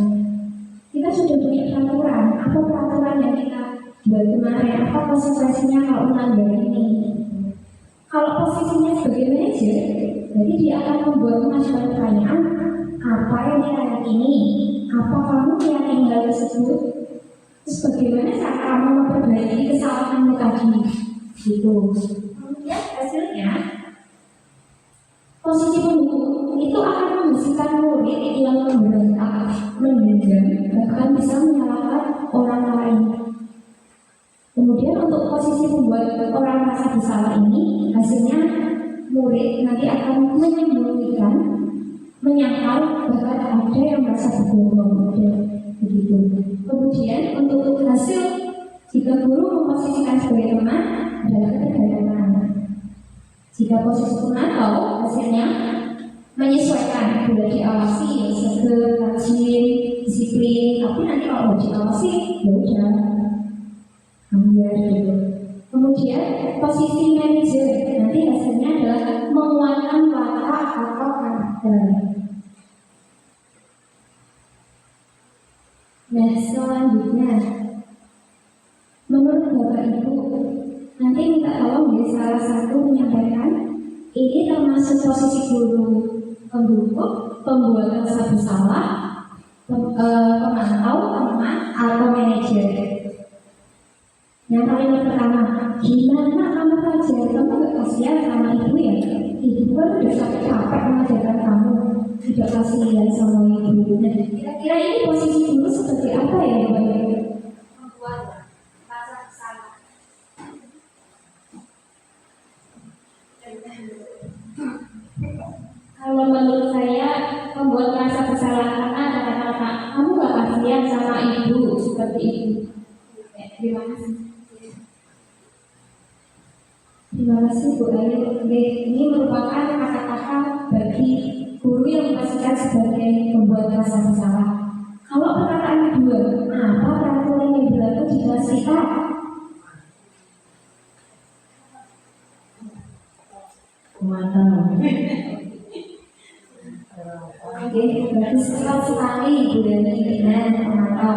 kita sudah punya peraturan. Apa peraturan yang kita buat kemarin? Apa konsekuensinya kalau melanggar ini? Kalau posisinya sebagai manajer, jadi dia akan membuat mengajukan pertanyaan, apa yang diyakini? Apa kamu meyakini hal tersebut? Terus bagaimana cara kamu memperbaiki kesalahanmu tadi? Gitu. Kemudian hasilnya, posisi penghukum itu akan menghasilkan murid yang memberontak, mendendam, bahkan bisa menyalahkan orang lain. Kemudian untuk posisi membuat orang merasa bersalah ini, hasilnya murid nanti akan menyembunyikan, menyangkal, bahkan ada yang merasa berbohong, begitu. Kemudian untuk hasil, jika guru memposisikan sebagai teman adalah ketergantungan. Jika posisi pemantau, hasilnya menyesuaikan, boleh diawasi, seger, rajin, disiplin. Tapi nanti kalau diawasi, ya udah, ambil gitu. Kemudian posisi manajer, nanti hasilnya adalah menguatkan watak atau karakter. Nah, selanjutnya, menurut Bapak Ibu, nanti minta tolong ya salah satu menyampaikan ini termasuk posisi guru penghukum, pembuat rasa bersalah, pemantau, teman, atau manajer. Yang paling pertama, gimana kamu belajar? Kamu gak kasihan sama ibu ya? Ibu kan udah capek mengajarkan kamu, tidak kasihan sama ibu. Nah, kira-kira ini posisi guru seperti apa ya Bapak Ibu? Membuat rasa bersalah. Kalau menurut saya, membuat rasa bersalah karena ada kata-kata kamu gak kasihan sama ibu, seperti itu. Terima kasih. Terima kasih Bu Ayu. Ini merupakan kata-kata bagi guru yang dipastikan sebagai membuat rasa bersalah. Kalau perkataan kedua, apa peraturan yang berlaku di kelas kita? Pemantau. Oke, berarti sekali Bu Dani dengan pemantau.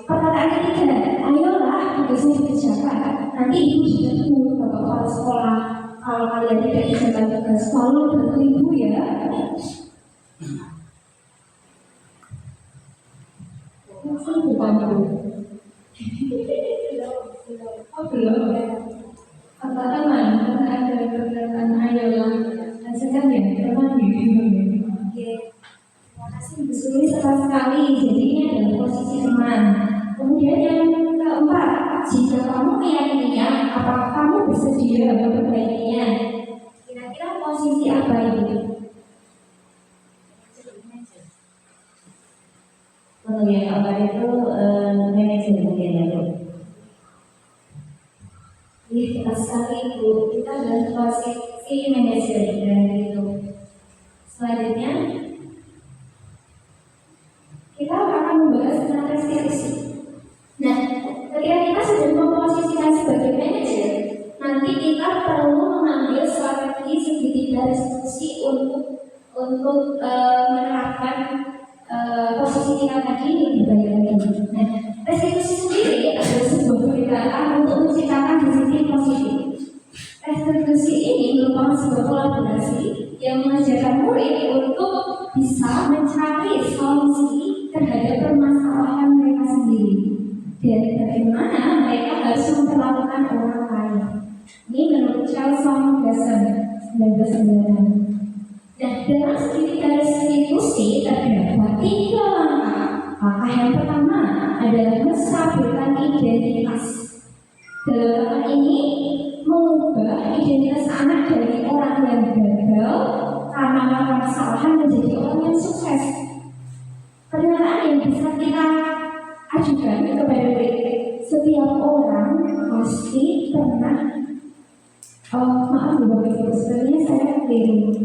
Perkataan ketiga, ayolah tugasnya dikerjakan. Nanti ibu sudah tunggu bapak kepala sekolah. Kalau kalian tidak dikerjakan tugas, selalu bantu ibu ya. Masih bukan Bu? Oh belum ya. Teman-teman, karena ada perkataan ayolah, hasilkan ya, teman ya. Oke. Terima kasih Bu Suri sekali. Jadi ini adalah posisi teman. Kemudian yang keempat, jika kamu meyakininya, apakah kamu bersedia memperbaikinya? Kira-kira posisi apa ini? Untuk yang keempat itu manajer mungkin ya Bu. Kita sekali Bu, kita dalam posisi manajer dan itu. Selanjutnya kita akan membahas tentang restitusi. Nah, ketika kita sudah memposisikan sebagai manajer, nanti kita perlu mengambil strategi segitiga restitusi untuk menerapkan posisi kita tadi lebih baik lagi. Nah, restitusi sendiri adalah sebuah gerakan untuk menciptakan disiplin positif. Restitusi ini merupakan sebuah kolaborasi yang mengajarkan murid untuk bisa mencari solusi terhadap permasalahan mereka sendiri dan bagaimana mereka harus memperlakukan orang lain. Ini menurut Charles Gerson 1996. Nah, dalam segitiga restitusi terdapat 3 langkah. Langkah yang pertama adalah menstabilkan identitas. Dalam langkah ini mengubah identitas anak dari orang yang gagal karena melakukan kesalahan menjadi orang yang sukses. Pernyataan yang bisa kita ajukan kepada mereka, setiap orang pasti pernah maaf Bapak Ibu, sebenarnya saya keliru.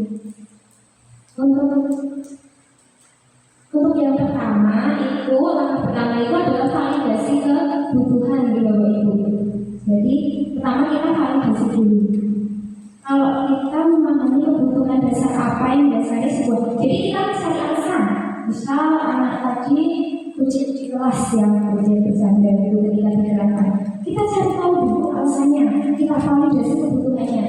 Untuk yang pertama itu, langkah pertama itu adalah validasi kebutuhan di Bapak Ibu. Jadi pertama kita validasi dulu. Kalau kita memahami kebutuhan dasar apa yang dasarnya sebuah, jadi kita mencari alasan. Misal anak tadi kucing di kelas yang bercanda itu ketika diterangkan, kita cari tahu dulu alasannya, kita validasi kebutuhannya.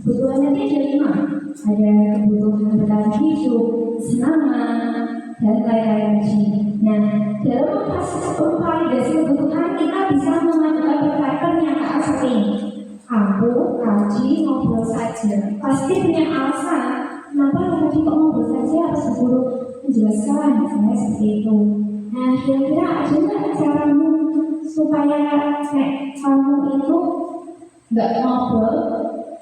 Kebutuhannya ada 5. Ada kebutuhan bertahan hidup, senang, dan lain-lain. Nah, dalam proses validasi kebutuhan kita bisa mengajukan berbagai pernyataan seperti ini. Aku kaji ngobrol saja, pasti punya alasan. Kenapa tadi kok ngobrol saja harus disuruh menjelaskan, misalnya seperti itu. Nah, kira-kira ada nggak caramu supaya kamu itu nggak ngobrol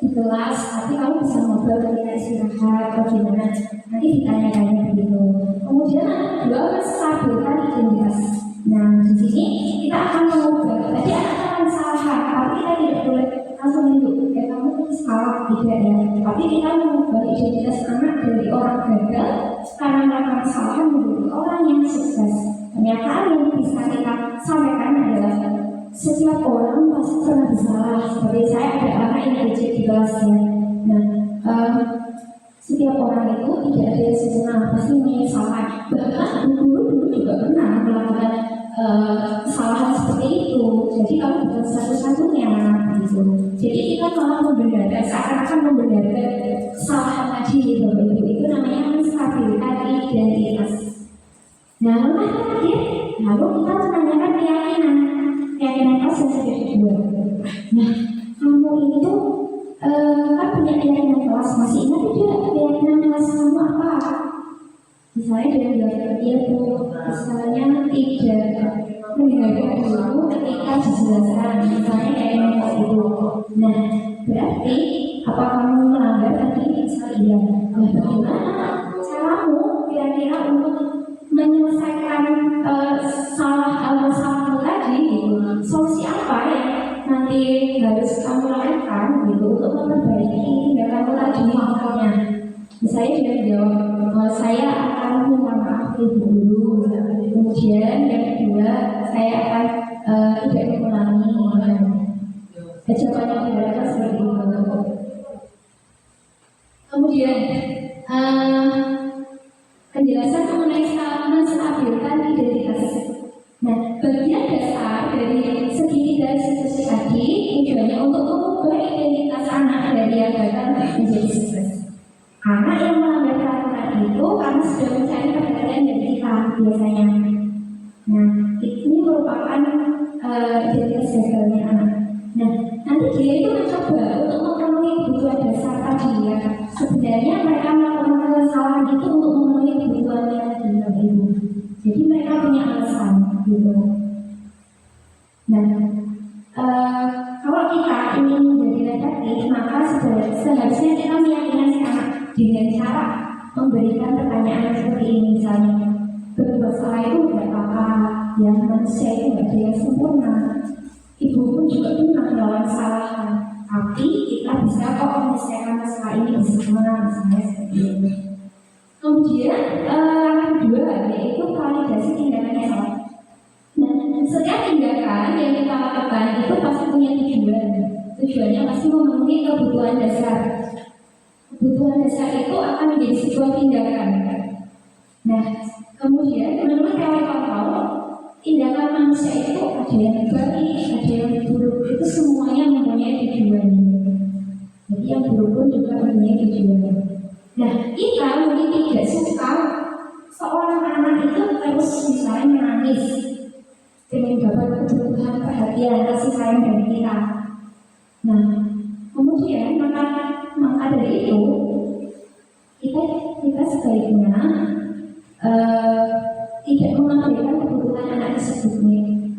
di kelas, tapi kamu bisa ngobrol ketika istirahat atau gimana? Nanti ditanya-tanya begitu. Kemudian kedua, menstabilkan identitas. Nah, di sini kita akan mengubah. Tadi ada kesalahan, tapi kita tidak boleh langsung hidup. Ya kamu salah tidak ya. Tapi kita mengubah identitas anak dari orang gagal karena melakukan kesalahan menjadi orang yang sukses. Pernyataan yang bisa kita sampaikan adalah setiap orang pasti pernah bersalah. Seperti saya ada anak yang kecil di kelasnya. Nah, setiap orang itu tidak ada yang sempurna, pasti punya kesalahan. Bahkan guru dulu juga pernah melakukan kesalahan seperti itu. Jadi kamu bukan satu-satunya gitu. Jadi kita malah membenarkan, seakan-akan membenarkan kesalahan tadi Bapak Ibu. Itu namanya menstabilkan identitas. Nah, lalu terakhir, lalu kita menanyakan keyakinan kelas yang sudah dibuat. Nah, kamu itu kan punya keyakinan kelas, masih ingat tidak keyakinan kelas kamu apa? Misalnya dia bilang, iya Bu, misalnya tidak mendengarkan dulu ketika dijelaskan, misalnya kayak itu. Nah, berarti apa kamu melanggar tadi? Misalnya iya. Nah, bagaimana caramu kira-kira untuk menyelesaikan masalah tadi gitu. Solusi apa yang nanti harus kamu lakukan gitu untuk memperbaiki tindakan tadi misalnya. Misalnya dia jawab, saya akan minta maaf ibu dulu. Kemudian yang kedua, saya akan tidak mengulangi. Jawabannya adalah seperti itu. Kemudian penjelasan mengenai menstabilkan identitas. Nah, bagian dasar dari segitiga restitusi tadi tujuannya untuk mengubah identitas anak dari yang gagal menjadi sukses. Anak yang melanggar peraturan itu karena sudah mencari perhatian dari kita biasanya. Nah, ini merupakan identitas gagalnya anak. Nah, nanti dia itu mencoba untuk memenuhi kebutuhan dasar tadi ya. Sebenarnya mereka melakukan kesalahan itu untuk memenuhi kebutuhannya tadi Ibu. Jadi mereka punya alasan gitu. Nah, kalau kita ingin menjadi redaktif, maka seharusnya kita meyakinkan si anak dengan cara memberikan pertanyaan seperti ini misalnya. berbuat salah itu tidak apa-apa, yang manusia itu tidak ada yang sempurna. Ibu pun juga pernah melawan kesalahan, tapi kita bisa kok menyelesaikan masalah ini bersama, misalnya seperti itu. Kemudian yang kedua yaitu validasi tindakannya salah. Nah, setiap tindakan yang kita lakukan itu pasti punya tujuan. Tujuannya pasti memenuhi kebutuhan dasar. Kebutuhan dasar itu akan menjadi sebuah tindakan. Nah, kemudian menurut teori kontrol, tindakan manusia itu ada yang baik, ada yang buruk. Itu semuanya mempunyai tujuan. Jadi yang buruk pun juga mempunyai tujuan. Nah, kita mungkin tidak suka seorang anak itu terus misalnya menangis, ingin dapat kebutuhan perhatian, kasih sayang dari kita. Nah, kemudian maka dari itu kita sebaiknya tidak mengabaikan kebutuhan anak tersebut,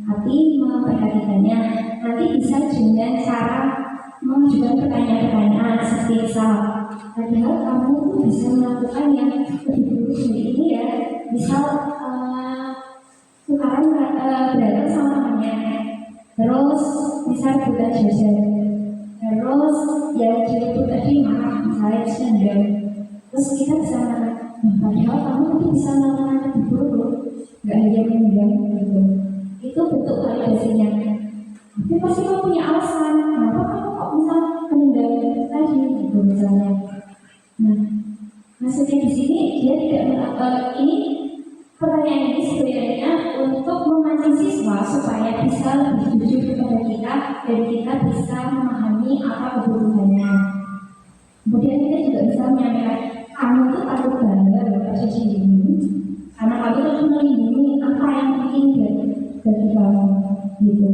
tapi memperhatikannya. Nanti bisa dengan cara mengajukan pertanyaan-pertanyaan seperti misal, padahal kamu bisa melakukan yang lebih buruk dari ini ya, misal tukaran berantem sama temannya, terus misal bukan jajan, terus yang jemput tadi marah misalnya sendiri, terus kita bisa padahal kamu nanti bisa melakukan lebih buruk, nggak hanya menendang gitu. Itu bentuk validasinya. Tapi pasti kamu punya alasan kenapa kamu kok bisa menendang tadi gitu misalnya. Nah, maksudnya di sini dia tidak melakukan ini. Pertanyaan ini sebenarnya untuk memancing siswa supaya bisa lebih jujur kepada kita dan kita bisa memahami apa kebutuhannya. Kemudian kita juga bisa menyampaikan, kamu itu patut bangga pada cincin ini, karena kamu telah melindungi apa yang penting bagi kamu, gitu.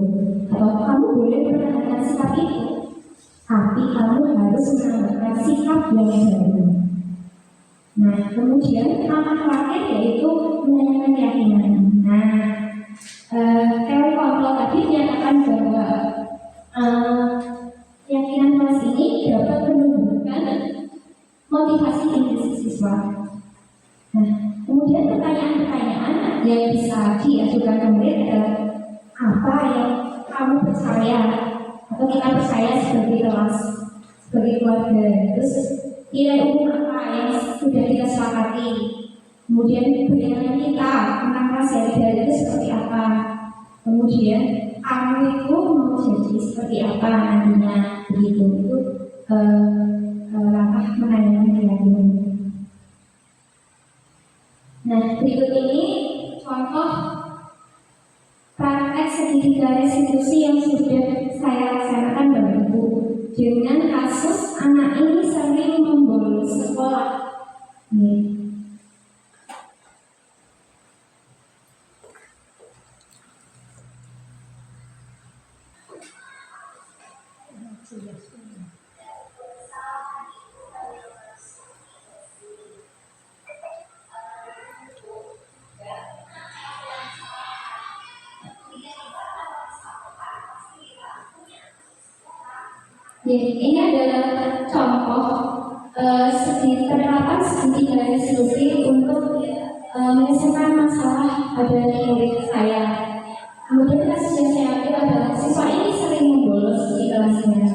Atau kamu boleh mempertahankan sikap itu, tapi kamu harus menambahkan sikap yang baru. Nah, kemudian langkah terakhir yaitu menanyakan keyakinan. Nah, teori kontrol tadi menyatakan bahwa keyakinan kelas ini dapat menumbuhkan motivasi diri siswa. Nah, kemudian pertanyaan-pertanyaan yang bisa diajukan ke murid adalah apa yang kamu percaya atau kita percaya sebagai kelas, sebagai keluarga. Terus nilai umum apa yang sudah kita sepakati, kemudian bayangan kita tentang rasa ideal itu seperti apa, kemudian kamu itu mau jadi seperti apa nantinya, begitu. Itu langkah menanyakan keyakinan. Nah, berikut ini contoh praktek segitiga restitusi yang sudah saya laksanakan Bapak Ibu dengan kasus anak ini sering membolos sekolah. Jadi ini adalah contoh penerapan segitiga resolusi untuk menyelesaikan masalah pada murid saya. Kemudian kasus yang saya ambil adalah siswa ini sering membolos di kelasnya.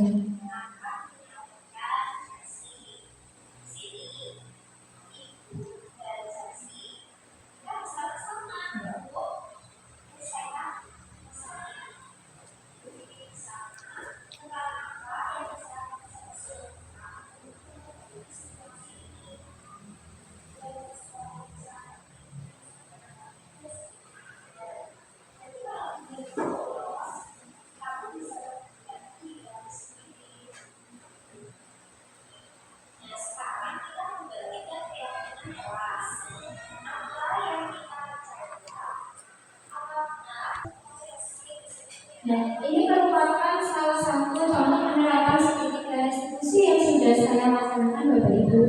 Nah, ini merupakan salah satu contoh penerapan segitiga restitusi yang sudah saya laksanakan Bapak Ibu.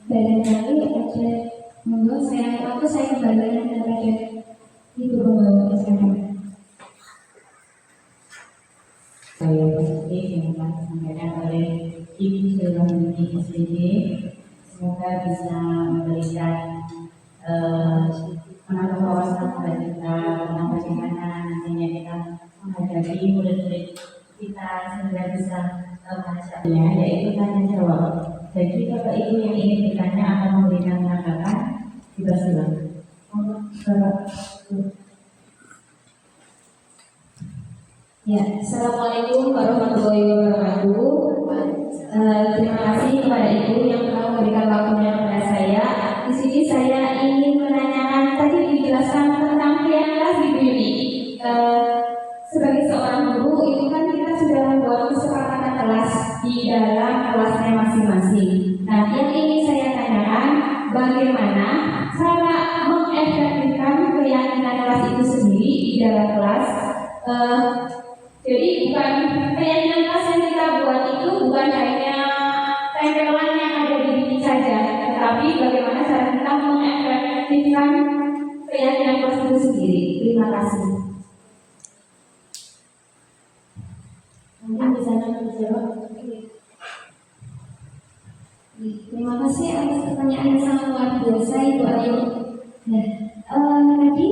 Barangkali ada monggo saya kembalikan silakan. Saya positif yang telah disampaikan oleh Ibu Sylvani SPG, semoga bisa memberikan menambah wawasan kepada kita tentang bagaimana nantinya kita menghadapi murid-murid kita sehingga bisa mengajaknya, yaitu tanya jawab. Bagi Bapak Ibu yang ingin bertanya atau memberikan tanggapan, dipersilakan. Ya, Assalamualaikum warahmatullahi wabarakatuh. Terima kasih kepada Ibu yang telah memberikan waktunya kepada saya. Di sini saya ingin menanyakan, tadi dijelaskan tentang kelas Ibu ini. Sebagai seorang guru, itu kan kita sudah membuat kesepakatan kelas di dalam kelasnya masing-masing. Nah, yang ingin saya tanyakan, bagaimana cara mengefektifkan keyakinan kelas itu sendiri di dalam kelas? Jadi bukan keyakinan kelas yang kita buat itu bukan hanya tempelan yang ada di diri saja, tetapi bagaimana cara kita mengefektifkan keyakinan kelas itu sendiri. Terima kasih. Mungkin bisa menjawab. Terima kasih atas pertanyaan yang sangat luar biasa Ibu Ayu. Nah, tadi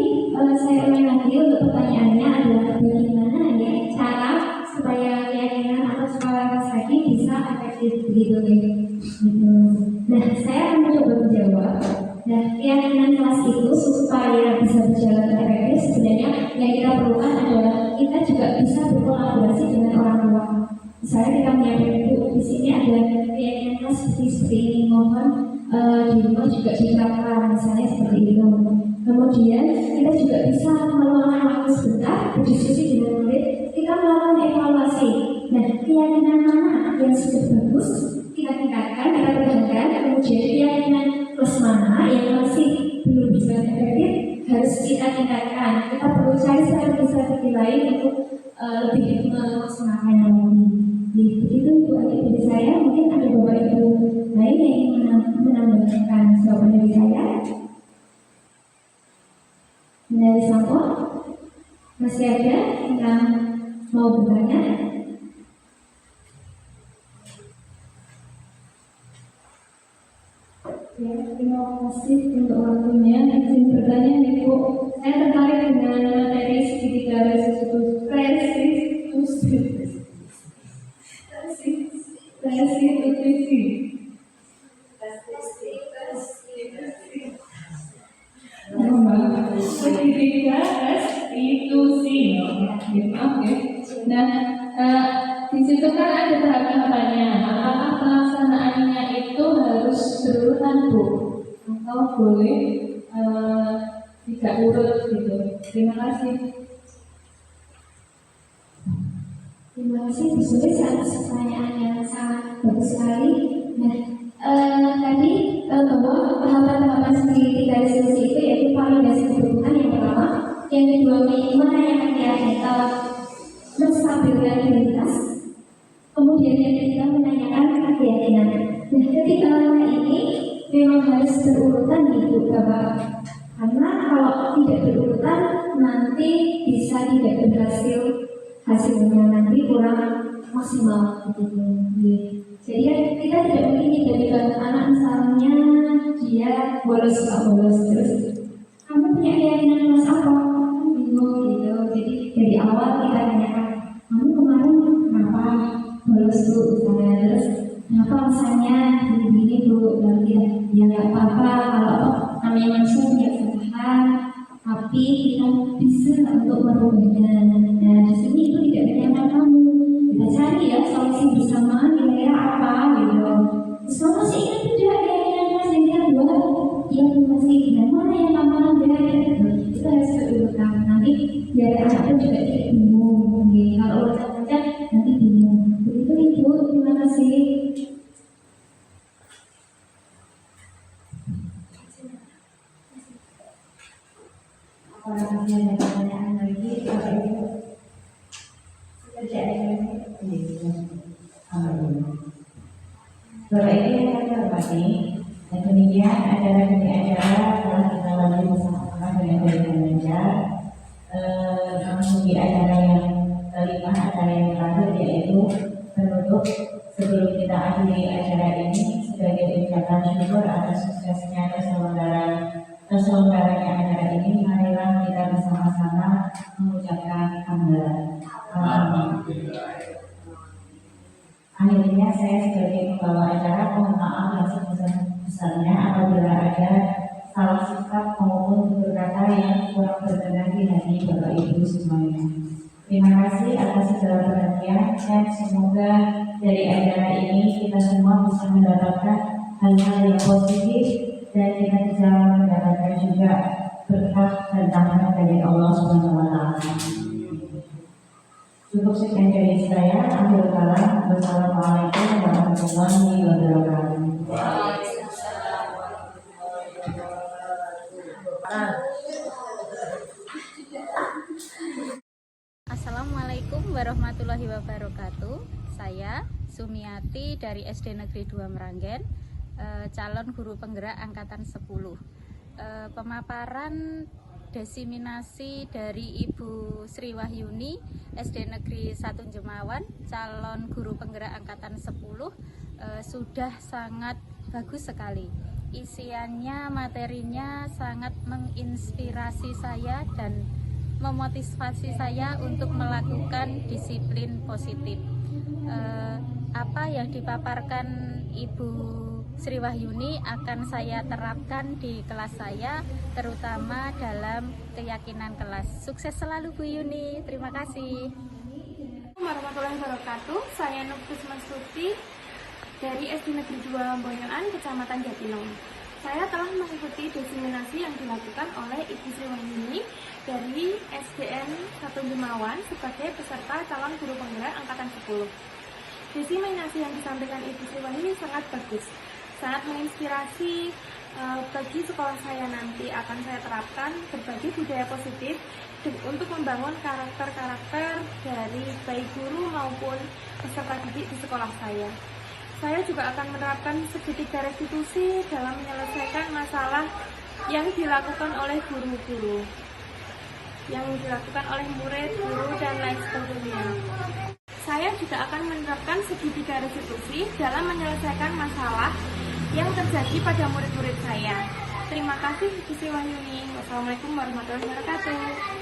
saya ulangi lagi untuk pertanyaannya adalah bagaimana ya cara supaya keyakinan atau sekolah kelas tadi bisa efektif begitu ya. Nah, saya akan mencoba menjawab. Nah, keyakinan kelas itu supaya bisa berjalan efektif sebenarnya yang kita perlukan adalah kita juga bisa berkolaborasi dengan orang tua. Misalnya kita menyampaikan Bu, di sini ada keyakinan kelas seperti ini, mohon di rumah juga diterapkan, misalnya seperti itu. Kemudian kita juga bisa meluangkan waktu sebentar berdiskusi dengan murid, kita melakukan evaluasi. Nah, keyakinan mana yang sudah bagus kita tingkatkan, kita pertahankan. Kemudian keyakinan plus mana yang masih belum bisa efektif harus kita tingkatkan. Kita perlu cari strategi lain untuk lebih memaksimalkan lagi. Begitu Ibu Ayu dari saya, mungkin ada Bapak Ibu lain yang ingin menambahkan jawaban dari saya. Dari Sampo, masih ada yang mau bertanya? Ya, terima kasih untuk waktunya. Izin bertanya nih Bu, saya tertarik dengan materi segitiga restitusi. Segitiga restitusi. Oke. Nah, di situ kan ada tahap-tahapannya. Apakah pelaksanaannya itu harus berurutan Bu? Atau boleh tidak urut gitu? Terima kasih. Terima kasih Bu Sulis atas pertanyaan yang sangat bagus sekali. Nah, tadi bahwa tahapan-tahapan segitiga restitusi itu yaitu validasi kebutuhan yang pertama, yang kedua menanyakan keyakinan, menstabilkan identitas, kemudian yang ketiga menanyakan keyakinan. Nah, ketiga ini memang harus berurutan gitu Bapak, karena kalau tidak berurutan nanti bisa tidak berhasil, hasilnya nanti kurang maksimal gitu. Jadi kita tidak mungkin tiba-tiba anak misalnya dia bolos terus kamu punya keyakinan kelas apa? Bingung gitu. Jadi dari awal kita tanyakan, kamu kemarin kenapa bolos Bu? Misalnya terus kenapa misalnya begini Bu? Lalu ya nggak apa-apa, kalau namanya manusia punya kesalahan, tapi kita bisa untuk merubahnya. Nah, di sini itu tidak menyangka kamu. Kita cari ya solusi bersama kira-kira apa gitu. Terus kamu masih ingat tidak keyakinan kelas yang kita buat? Iya masih. Dan mana yang kamu ambil gitu. Itu harus berurutan. Nanti biar anak juga tidak bingung. Kalau urutan nanti bingung. Begitu Ibu. Terima kasih. Apakah masih ada pertanyaan lagi Bapak Ibu? Bapak Ibu yang kami hormati, dan demikian adalah acara telah kita lalui bersama-sama dengan dari Kementerian. memasuki acara yang kelima, acara yang terakhir, yaitu penutup. Sebelum kita akhiri acara ini, sebagai ucapan syukur atas suksesnya terselenggaranya acara ini, marilah kita bersama-sama mengucapkan hamdalah. Akhirnya saya sebagai pembawa acara mohon maaf yang sebesar-besarnya apabila ada salah sikap maupun tutur kata yang kurang berkenan di hati Bapak Ibu semuanya. Terima kasih atas segala perhatian dan semoga dari acara ini kita semua bisa mendapatkan hal-hal yang positif dan kita bisa mendapatkan juga berkah dan rahmat dari Allah Subhanahu wa Ta'ala. Cukup sekian dari saya. Akhir kata, wassalamualaikum warahmatullahi wabarakatuh. Assalamualaikum warahmatullahi wabarakatuh. Saya Sumiati dari SD Negeri 2 Meranggen, calon guru penggerak angkatan 10. Pemaparan desiminasi dari Ibu Sri Wahyuni, SD Negeri 1 Jemawan, calon guru penggerak angkatan 10, sudah sangat bagus sekali. Isiannya, materinya sangat menginspirasi saya dan memotivasi saya untuk melakukan disiplin positif. Apa yang dipaparkan Ibu Sri Wahyuni akan saya terapkan di kelas saya, terutama dalam keyakinan kelas. Sukses selalu Bu Yuni, terima kasih. Warahmatullahi wabarakatuh. Saya Nur Kusmanstuti dari SD Negeri 2 Bonyoan, Kecamatan Jatinong. Saya telah mengikuti desiminasi yang dilakukan oleh Ibu Sri Wahyuni dari SDN 1 Jemawan sebagai peserta calon guru penggerak angkatan 10. Desiminasi yang disampaikan Ibu Sri Wahyuni sangat bagus, sangat menginspirasi. Bagi sekolah saya nanti akan saya terapkan berbagai budaya positif untuk membangun karakter-karakter dari baik guru maupun peserta didik di sekolah saya. Saya juga akan menerapkan segitiga restitusi dalam menyelesaikan masalah yang dilakukan oleh guru-guru, yang dilakukan oleh murid, guru, dan lain sebagainya. Saya juga akan menerapkan segitiga restitusi dalam menyelesaikan masalah yang terjadi pada murid-murid saya. Terima kasih, Ibu Sri Wahyuni. Wassalamualaikum warahmatullahi wabarakatuh.